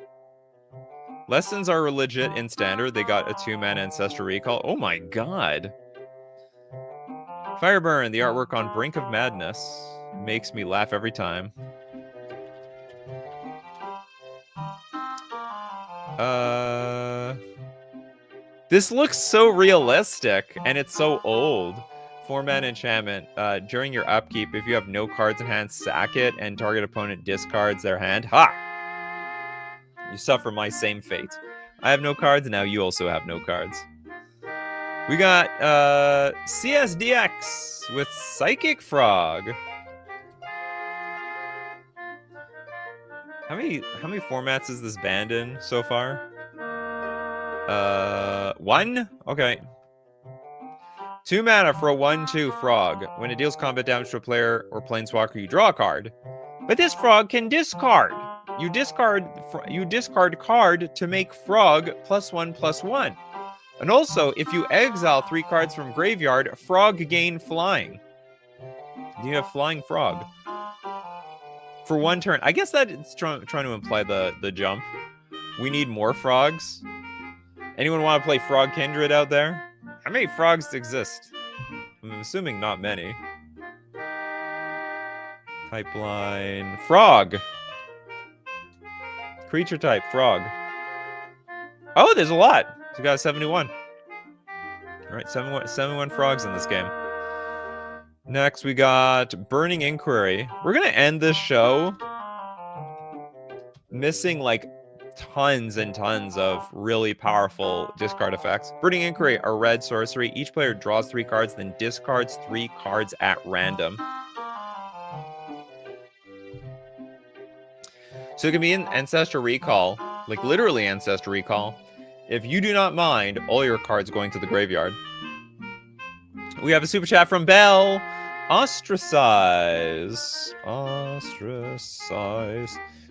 Lessons are legit in standard. They got a 2-mana Ancestral Recall. Oh my god. Fireburn, the artwork on Brink of Madness. Makes me laugh every time. This looks so realistic, and it's so old. 4-mana enchantment. During your upkeep, if you have no cards in hand, sack it, and target opponent discards their hand. Ha! You suffer my same fate. I have no cards, and now you also have no cards. We got CSDX with Psychic Frog. How many formats is this banned in so far? 1? Okay. 2 mana for a 1/2 frog. When it deals combat damage to a player or planeswalker, you draw a card. But this frog can discard. You discard card to make frog +1/+1. And also, if you exile 3 cards from graveyard, frog gain flying. You have flying frog. For 1 turn. I guess that it's trying to imply the jump. We need more frogs. Anyone want to play Frog Kindred out there? How many frogs exist? I'm assuming not many. Typeline. Frog. Creature type. Frog. Oh, there's a lot. So we got 71. All right, 71 frogs in this game. Next, we got Burning Inquiry. We're going to end this show missing, like, tons and tons of really powerful discard effects. Burning Inquiry, a red sorcery. Each player draws 3 cards, then discards 3 cards at random. So it can be an Ancestral Recall, like literally Ancestral Recall, if you do not mind all your cards going to the graveyard. We have a super chat from Bell. Ostracize.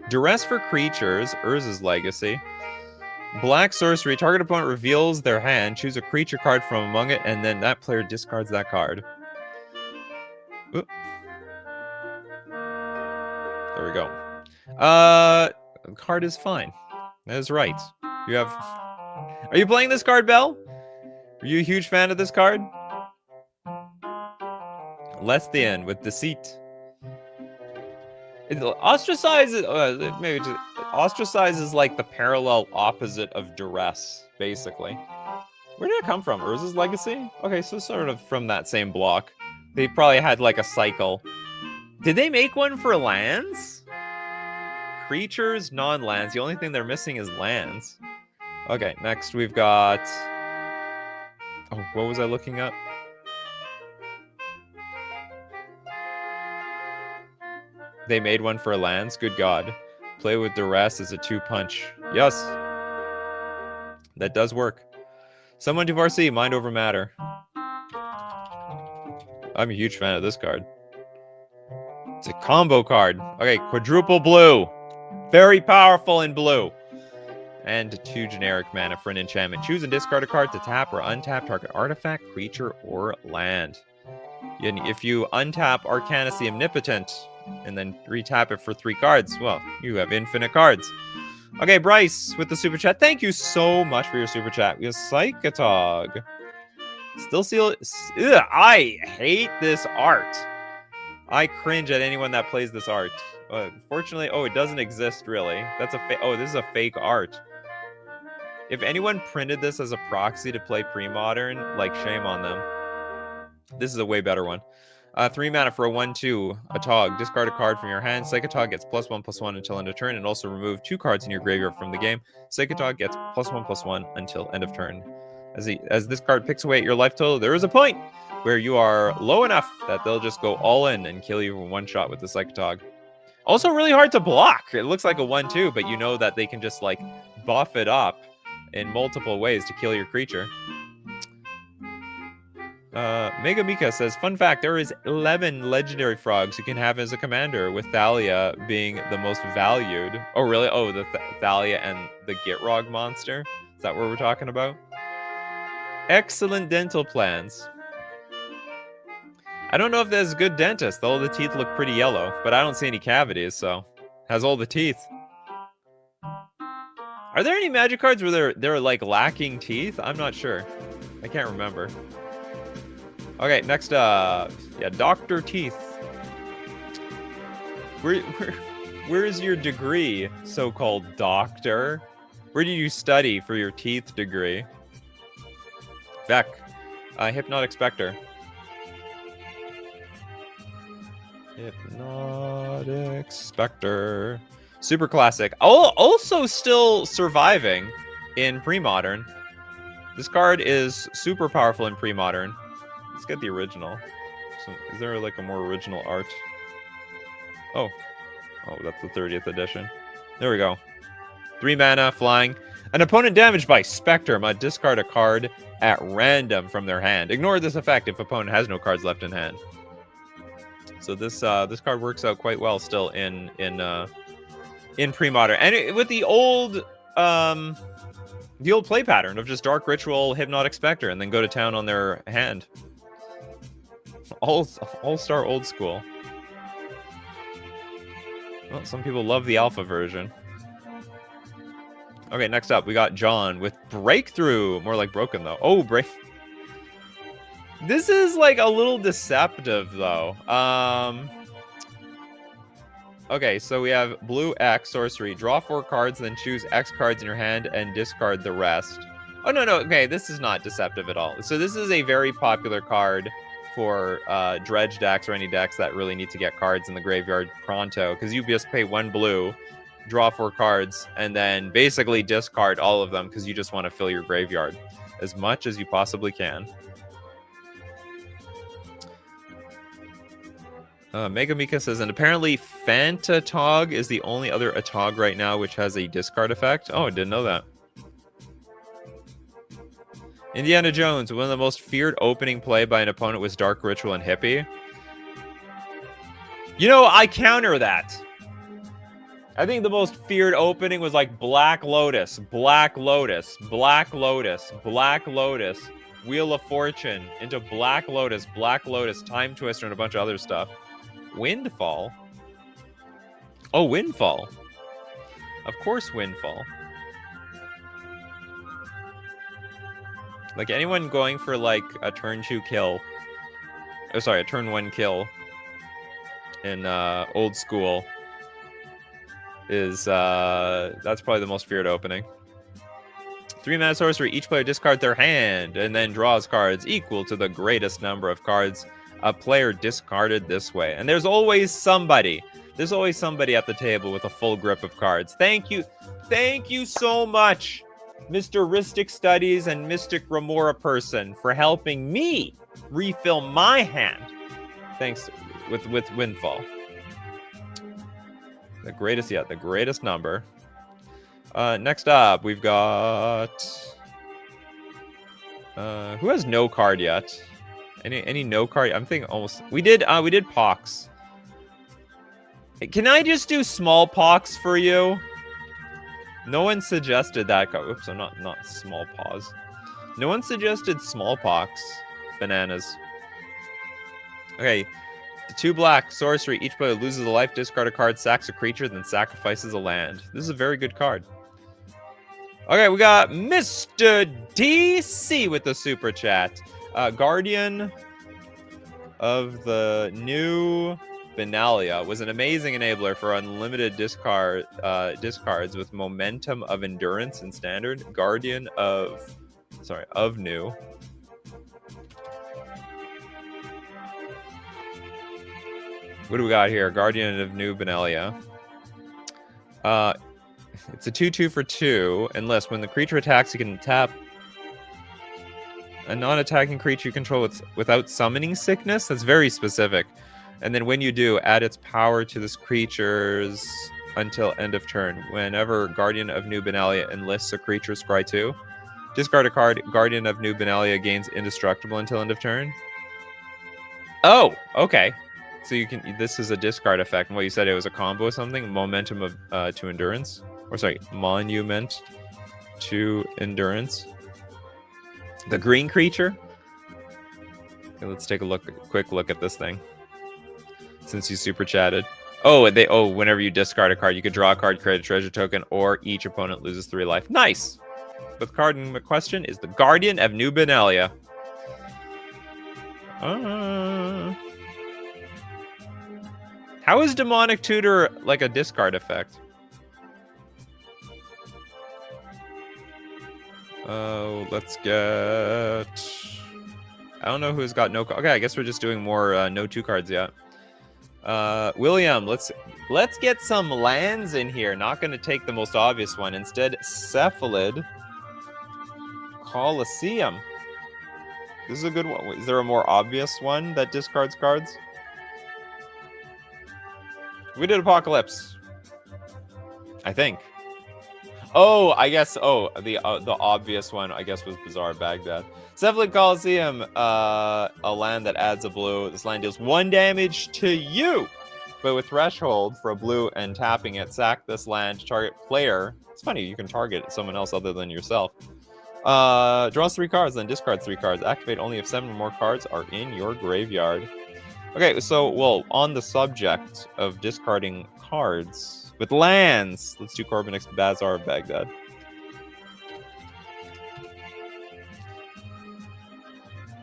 Duress for creatures. Urza's Legacy. Black sorcery. Target opponent reveals their hand. Choose a creature card from among it, and then that player discards that card. Oop. There we go. Card is fine. That is right. You have... Are you playing this card, Bell? Are you a huge fan of this card? Lesthian with Deceit. Ostracize is like the parallel opposite of Duress, basically. Where did it come from? Urza's Legacy? Okay, so sort of from that same block. They probably had like a cycle. Did they make one for lands? Creatures, non-lands. The only thing they're missing is lands. Okay, next we've got... Oh, what was I looking up? They made one for lands? Good God. Play with Duress as a 2-punch. Yes. That does work. Someone to Varsity, Mind Over Matter. I'm a huge fan of this card. It's a combo card. Okay, quadruple blue. Very powerful in blue. And 2 generic mana for an enchantment. Choose and discard a card to tap or untap target artifact, creature, or land. And if you untap Arcanis the Omnipotent and then retap it for 3 cards, well, you have infinite cards. Okay, Bryce with the super chat. Thank you so much for your super chat. We have Psychotog. Still seal. Ugh, I hate this art. I cringe at anyone that plays this art. Fortunately, it doesn't exist really. That's a this is a fake art. If anyone printed this as a proxy to play pre-modern, like, shame on them. This is a way better one. 3 mana for a 1/2, a Tog. Discard a card from your hand. Psychotog gets +1/+1 until end of turn, and also remove 2 cards in your graveyard from the game. Psychotog gets +1/+1 until end of turn. As this card picks away at your life total, there is a point where you are low enough that they'll just go all in and kill you in one shot with the Psychotog. Also really hard to block. It looks like a 1/2, but you know that they can just like buff it in multiple ways to kill your creature. Mega Mika says, fun fact, there is 11 legendary frogs you can have as a commander, with Thalia being the most valued. Oh, really? Oh, the Thalia and the Gitrog monster? Is that what we're talking about? Excellent dental plans. I don't know if there's a good dentist. All the teeth look pretty yellow, but I don't see any cavities, so has all the teeth. Are there any magic cards where they're like lacking teeth? I'm not sure. I can't remember. Okay, next up. Yeah, Dr. Teeth. Where is your degree, so-called doctor? Where do you study for your teeth degree? Vec. Hypnotic Spectre. Hypnotic Spectre. Super classic. Also still surviving in pre-modern. This card is super powerful in pre-modern. Let's get the original. So, is there like a more original art? Oh, that's the 30th edition. There we go. 3 mana, flying. An opponent damaged by Spectre might discard a card at random from their hand. Ignore this effect if opponent has no cards left in hand. So this card works out quite well still in pre-modern, and with the old play pattern of just Dark Ritual, Hypnotic Spectre, and then go to town on their hand. All-star old school. Well, some people love the alpha version. Okay, next up, we got John with Breakthrough. More like broken, though. Oh, break. This is, like, a little deceptive, though. Okay, so we have blue X, sorcery. Draw 4 cards, then choose X cards in your hand and discard the rest. Oh, no. Okay, this is not deceptive at all. So this is a very popular card for dredge decks or any decks that really need to get cards in the graveyard pronto, because you just pay 1 blue, draw 4 cards, and then basically discard all of them because you just want to fill your graveyard as much as you possibly can. Mega Mika says, and apparently Fantatog is the only other Atog right now which has a discard effect. Oh, I didn't know that. Indiana Jones, one of the most feared opening play by an opponent was Dark Ritual and Hippie. You know, I counter that. I think the most feared opening was like Black Lotus, Black Lotus, Black Lotus, Black Lotus, Wheel of Fortune, into Black Lotus, Time Twister, and a bunch of other stuff. Windfall? Oh, Windfall. Of course, Windfall. Like, anyone going for, like, a turn 2 kill. Oh, sorry, a turn 1 kill in old school is, that's probably the most feared opening. 3 mana sorcery, each player discards their hand and then draws cards equal to the greatest number of cards a player discarded this way. And there's always somebody. There's always somebody at the table with a full grip of cards. Thank you. Thank you so much, Mr. Ristic Studies and Mystic Remora person, for helping me refill my hand. Thanks with Windfall. The greatest number. Next up, we've got who has no card yet? Any no card? I'm thinking almost we did Pox. Can I just do Smallpox for you? No one suggested that. Oops, I'm not small paws. No one suggested Smallpox. Bananas. Okay. The 2 black sorcery. Each player loses a life, discard a card, sacks a creature, then sacrifices a land. This is a very good card. Okay, we got Mr. DC with the super chat. Guardian of the New Benalia was an amazing enabler for unlimited discards with Momentum of Endurance in Standard. Guardian of New. What do we got here? Guardian of New Benelia. It's a 2/2 for 2. Unless when the creature attacks, you can tap a non-attacking creature you control without summoning sickness. That's very specific. And then when you do, add its power to this creature's until end of turn. Whenever Guardian of New Benelia enlists a creature, scry 2. Discard a card. Guardian of New Benelia gains indestructible until end of turn. Oh, okay. So you can. This is a discard effect. And what you said, it was a combo or something. Momentum of to endurance. Or sorry, monument to endurance. The green creature. Okay, let's take a quick look at this thing. Since you super chatted. Oh, whenever you discard a card, you could draw a card, create a treasure token, or each opponent loses 3 life. Nice. But the card in question is the Guardian of New Benelia. How is Demonic Tutor like a discard effect? Oh, let's get... I don't know who's got no... Okay, I guess we're just doing more no 2 cards yet. William, let's get some lands in here. Not going to take the most obvious one. Instead, Cephalid Colosseum. This is a good one. Is there a more obvious one that discards cards? We did Apocalypse. I think. Oh, I guess. Oh, the obvious one, I guess, was Bizarre Baghdad. Cephalid Coliseum, a land that adds a blue. This land deals 1 damage to you, but with threshold for a blue and tapping it, sack this land. Target player. It's funny, you can target someone else other than yourself. Draws 3 cards, then discards 3 cards. Activate only if 7 or more cards are in your graveyard. Okay, so, well, on the subject of discarding cards with lands, let's do Corbinix Bazaar of Baghdad.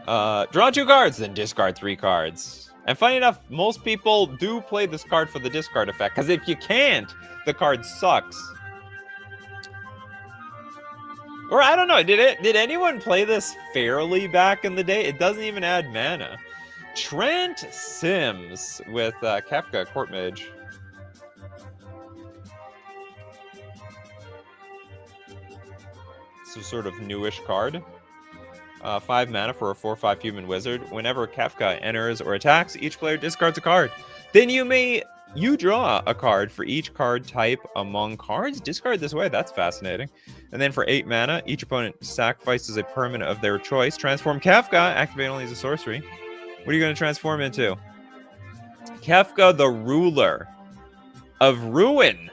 Draw 2 cards, then discard 3 cards. And funny enough, most people do play this card for the discard effect, because if you can't, the card sucks. Or I don't know, did anyone play this fairly back in the day? It doesn't even add mana. Trent Sims with Kefka, Court Mage. It's a sort of newish card. 5 mana for a 4/5 human wizard. Whenever Kefka enters or attacks, each player discards a card. Then you draw a card for each card type among cards. Discard this way. That's fascinating. And then for 8 mana, each opponent sacrifices a permanent of their choice. Transform Kefka. Activate only as a sorcery. What are you going to transform into? Kefka, the Ruler of Ruin.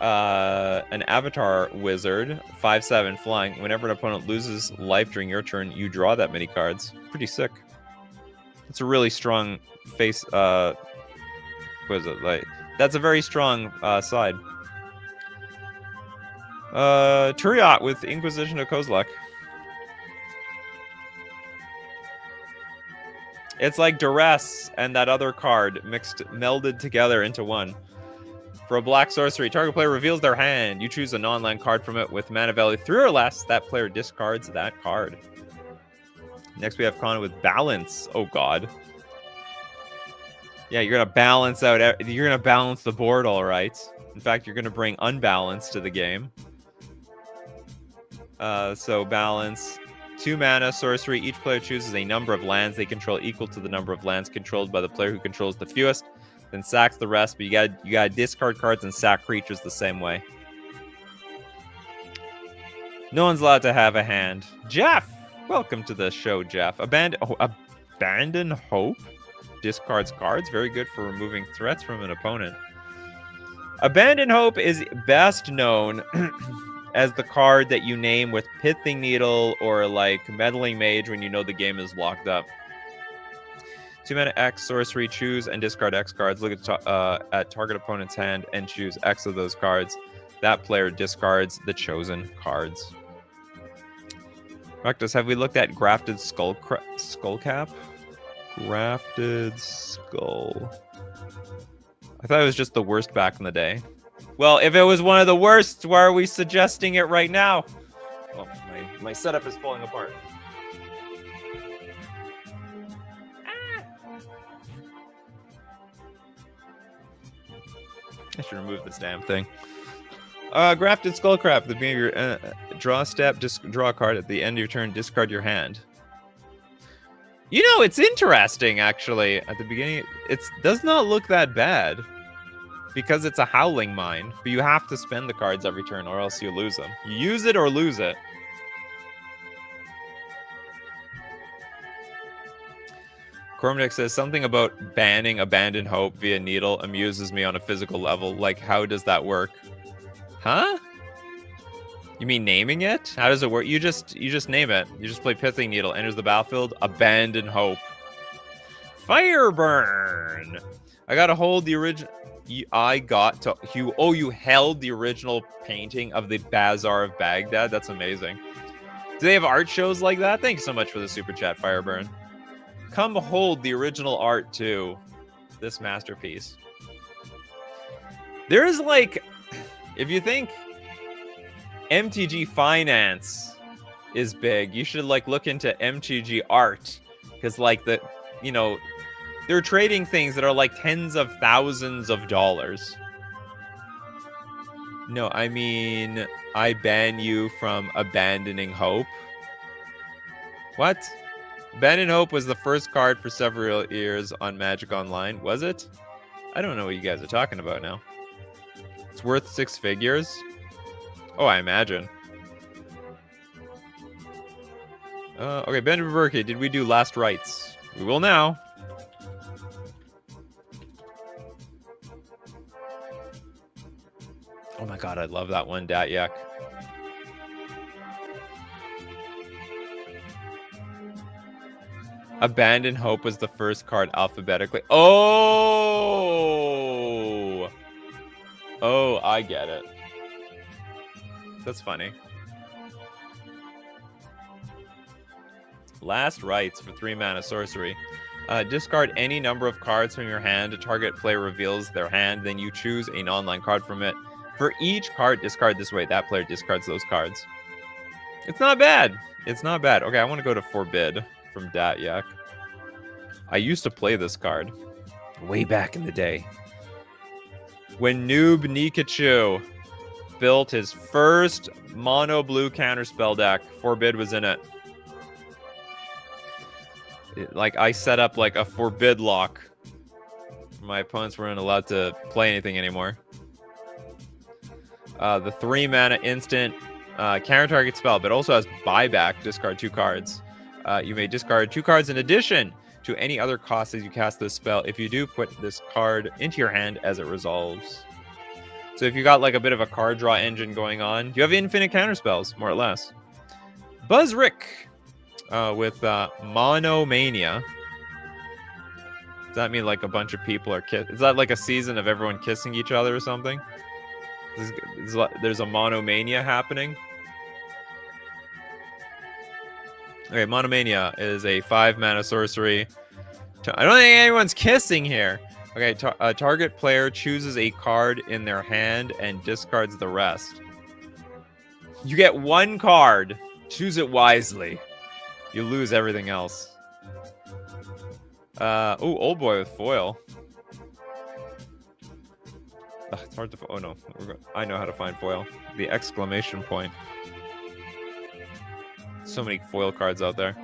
An avatar wizard, 5/7 flying. Whenever an opponent loses life during your turn, you draw that many cards. Pretty sick. It's a really strong face. What is it like? That's a very strong side. Turiat with Inquisition of Kozilek. It's like Duress and that other card melded together into one. For a black sorcery, target player reveals their hand. You choose a non-land card from it with mana value 3 or less. That player discards that card. Next, we have Kana with Balance. Oh, God. Yeah, you're going to balance out... You're going to balance the board, all right. In fact, you're going to bring unbalance to the game. So, Balance... 2 mana, sorcery. Each player chooses a number of lands they control equal to the number of lands controlled by the player who controls the fewest. Then sacks the rest, but you gotta discard cards and sack creatures the same way. No one's allowed to have a hand. Jeff! Welcome to the show, Jeff. Abandon Hope? Discards cards. Very good for removing threats from an opponent. Abandon Hope is best known as the card that you name with Pithing Needle or like Meddling Mage when you know the game is locked up. 2 mana X sorcery, choose and discard X cards. Look at target opponent's hand and choose X of those cards. That player discards the chosen cards. Rectus, have we looked at Grafted Skull Cap? Grafted Skull. I thought it was just the worst back in the day. Well, if it was one of the worst, why are we suggesting it right now? Oh, my setup is falling apart. I should remove this damn thing. Grafted Skullcrap. At the beginning of your draw step, draw a card. At the end of your turn, discard your hand. You know, it's interesting, actually. At the beginning, it does not look that bad. Because it's a Howling Mine. But you have to spend the cards every turn, or else you lose them. You use it or lose it. Cormdick says, something about banning Abandoned Hope via Needle amuses me on a physical level. Like, how does that work? Huh? You mean naming it? How does it work? You just name it. You just play Pithing Needle, enters the battlefield, Abandon Hope. Fireburn! I gotta hold the original... I got to... you held the original painting of the Bazaar of Baghdad? That's amazing. Do they have art shows like that? Thanks so much for the super chat, Fireburn. Come hold the original art to this masterpiece. There is like... If you think MTG Finance is big, you should like look into MTG Art. Because like the... You know... They're trading things that are like tens of thousands of dollars. No, I mean, I ban you from abandoning hope. What? Abandon Hope was the first card for several years on Magic Online. Was it? I don't know what you guys are talking about now. It's worth 6 figures? Oh, I imagine. Okay, Ben Berkey, did we do Last Rites? We will now. Oh my god, I love that one, Datyak. Abandon Hope was the first card alphabetically. Oh! Oh, I get it. That's funny. Last Rites for 3 mana sorcery. Discard any number of cards from your hand. A target player reveals their hand. Then you choose a non-land card from it. For each card discard this way, that player discards those cards. It's not bad. It's not bad. Okay, I want to go to Forbid from Datyak. I used to play this card way back in the day. When Noob Nikachu built his first mono blue counterspell deck, Forbid was in it. Like, I set up like a Forbid lock. My opponents weren't allowed to play anything anymore. The 3 mana instant counter target spell, but also has buyback. Discard 2 cards. You may discard 2 cards in addition to any other cost as you cast this spell. If you do, put this card into your hand as it resolves. So if you got like a bit of a card draw engine going on, you have infinite counter spells, more or less. Buzzrick with Monomania. Does that mean like a bunch of people are is that like a season of everyone kissing each other or something? There's a monomania happening. Okay, Monomania is a 5 mana sorcery. I don't think anyone's kissing here. Okay, a target player chooses a card in their hand and discards the rest. You get 1 card. Choose it wisely. You lose everything else. Ooh, Old Boy with foil. It's hard to... Oh, no. I know how to find foil. The exclamation point. So many foil cards out there.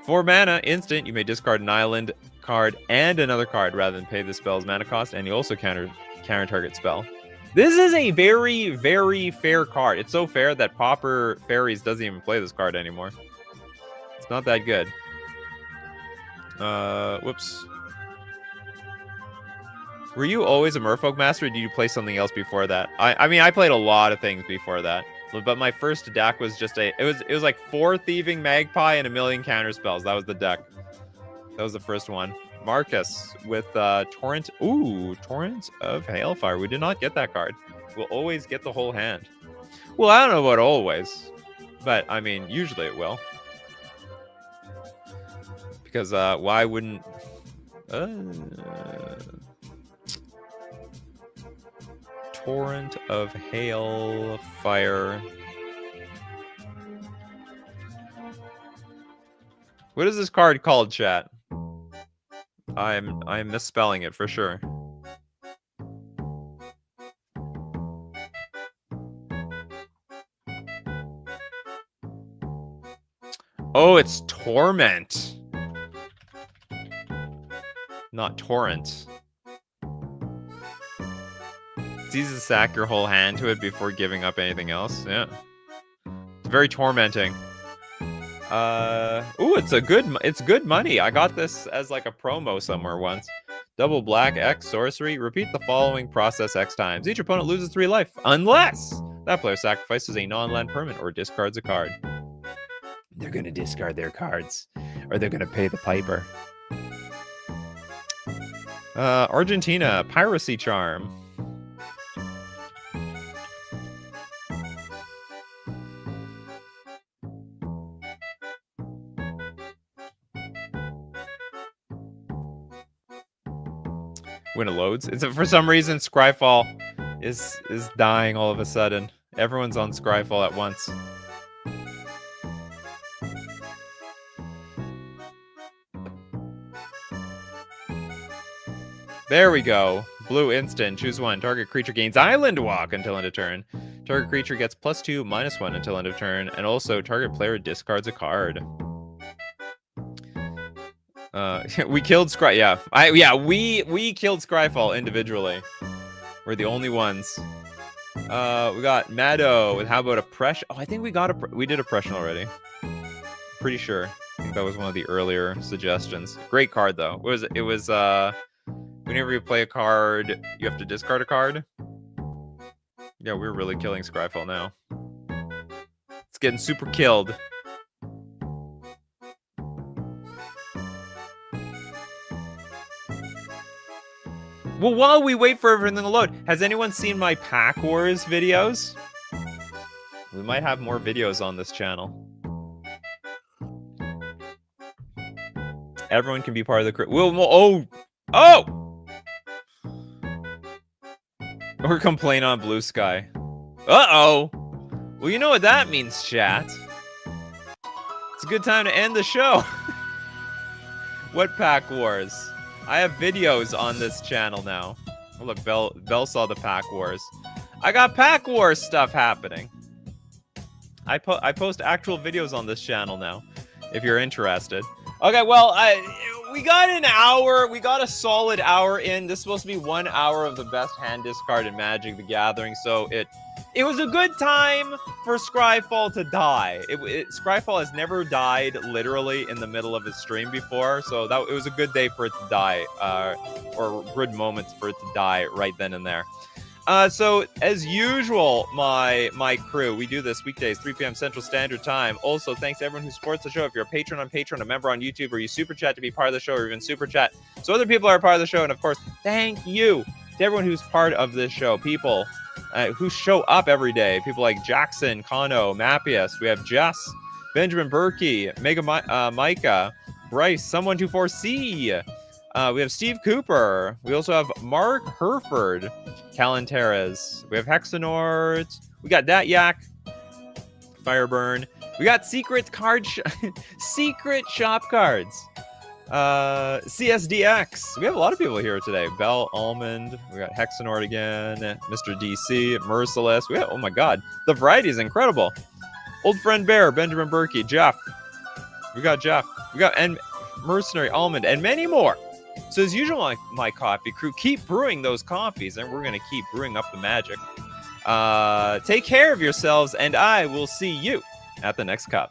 4 mana, instant. You may discard an island card and another card rather than pay the spell's mana cost, and you also counter target spell. This is a very, very fair card. It's so fair that Pauper Fairies doesn't even play this card anymore. It's not that good. Whoops. Were you always a Merfolk Master, or did you play something else before that? I mean, I played a lot of things before that. But my first deck was just it was like 4 Thieving Magpie and a million counter spells. That was the deck. That was the first one. Marcus with Torrent. Ooh, Torrent of Hailfire. We did not get that card. We'll always get the whole hand. Well, I don't know about always. But, I mean, usually it will. Because why wouldn't... Torrent of Hailfire. What is this card called, chat? I'm misspelling it for sure. Oh, it's Torment. Not Torrent. It's easy to sack your whole hand to it before giving up anything else. Yeah. It's very tormenting. Ooh, it's good money. I got this as like a promo somewhere once. Double black X sorcery. Repeat the following process X times. Each opponent loses 3 life, unless that player sacrifices a non-land permanent or discards a card. They're gonna discard their cards, or they're gonna pay the piper. Argentina, Piracy Charm. When it loads, for some reason Scryfall is dying all of a sudden. Everyone's on Scryfall at once. There we go. Blue instant. Choose one. Target creature gains Island Walk until end of turn. Target creature gets +2/-1 until end of turn, and also target player discards a card. We killed Scry. Yeah, we killed Scryfall individually. We're the only ones. We got Maddo with how about oppression? Oh, I think we did oppression already. Pretty sure. I think that was one of the earlier suggestions. Great card though. It was whenever you play a card, you have to discard a card. Yeah, we're really killing Scryfall now. It's getting super killed. Well, while we wait for everything to load, has anyone seen my Pack Wars videos? We might have more videos on this channel. Everyone can be part of the crew. Oh! Or complain on Blue Sky. Uh-oh! Well, you know what that means, chat. It's a good time to end the show. What Pack Wars? I have videos on this channel now. Oh, look, Bell saw the Pack Wars. I got Pack Wars stuff happening. I post actual videos on this channel now, if you're interested. Okay, well, we got an hour. We got a solid hour in. This is supposed to be 1 hour of the best hand discard in Magic the Gathering, so it was a good time for Scryfall to die. Scryfall has never died literally in the middle of his stream before, so it was a good day for it to die, or good moments for it to die right then and there. So as usual, my crew, we do this weekdays, 3 p.m. Central Standard Time. Also, thanks to everyone who supports the show. If you're a patron on Patreon, a member on YouTube, or you super chat to be part of the show, or even super chat so other people are part of the show. And of course, thank you to everyone who's part of this show. People who show up every day. People like Jackson, Kano, Mappius. We have Jess, Benjamin Berkey, Mega Micah, Bryce, Someone24C. We have Steve Cooper. We also have Mark Herford, Calanteras. We have Hexanort. We got Dat Yak, Fireburn. We got secret secret shop cards. CSDX. We have a lot of people here today. Bell Almond. We got Hexanort again. Mr. DC. Merciless. Oh my god. The variety is incredible. Old Friend Bear. Benjamin Berkey. Jeff. We got Jeff. We got Mercenary Almond and many more. So as usual, my coffee crew, keep brewing those coffees, and we're going to keep brewing up the magic. Take care of yourselves, and I will see you at the next cup.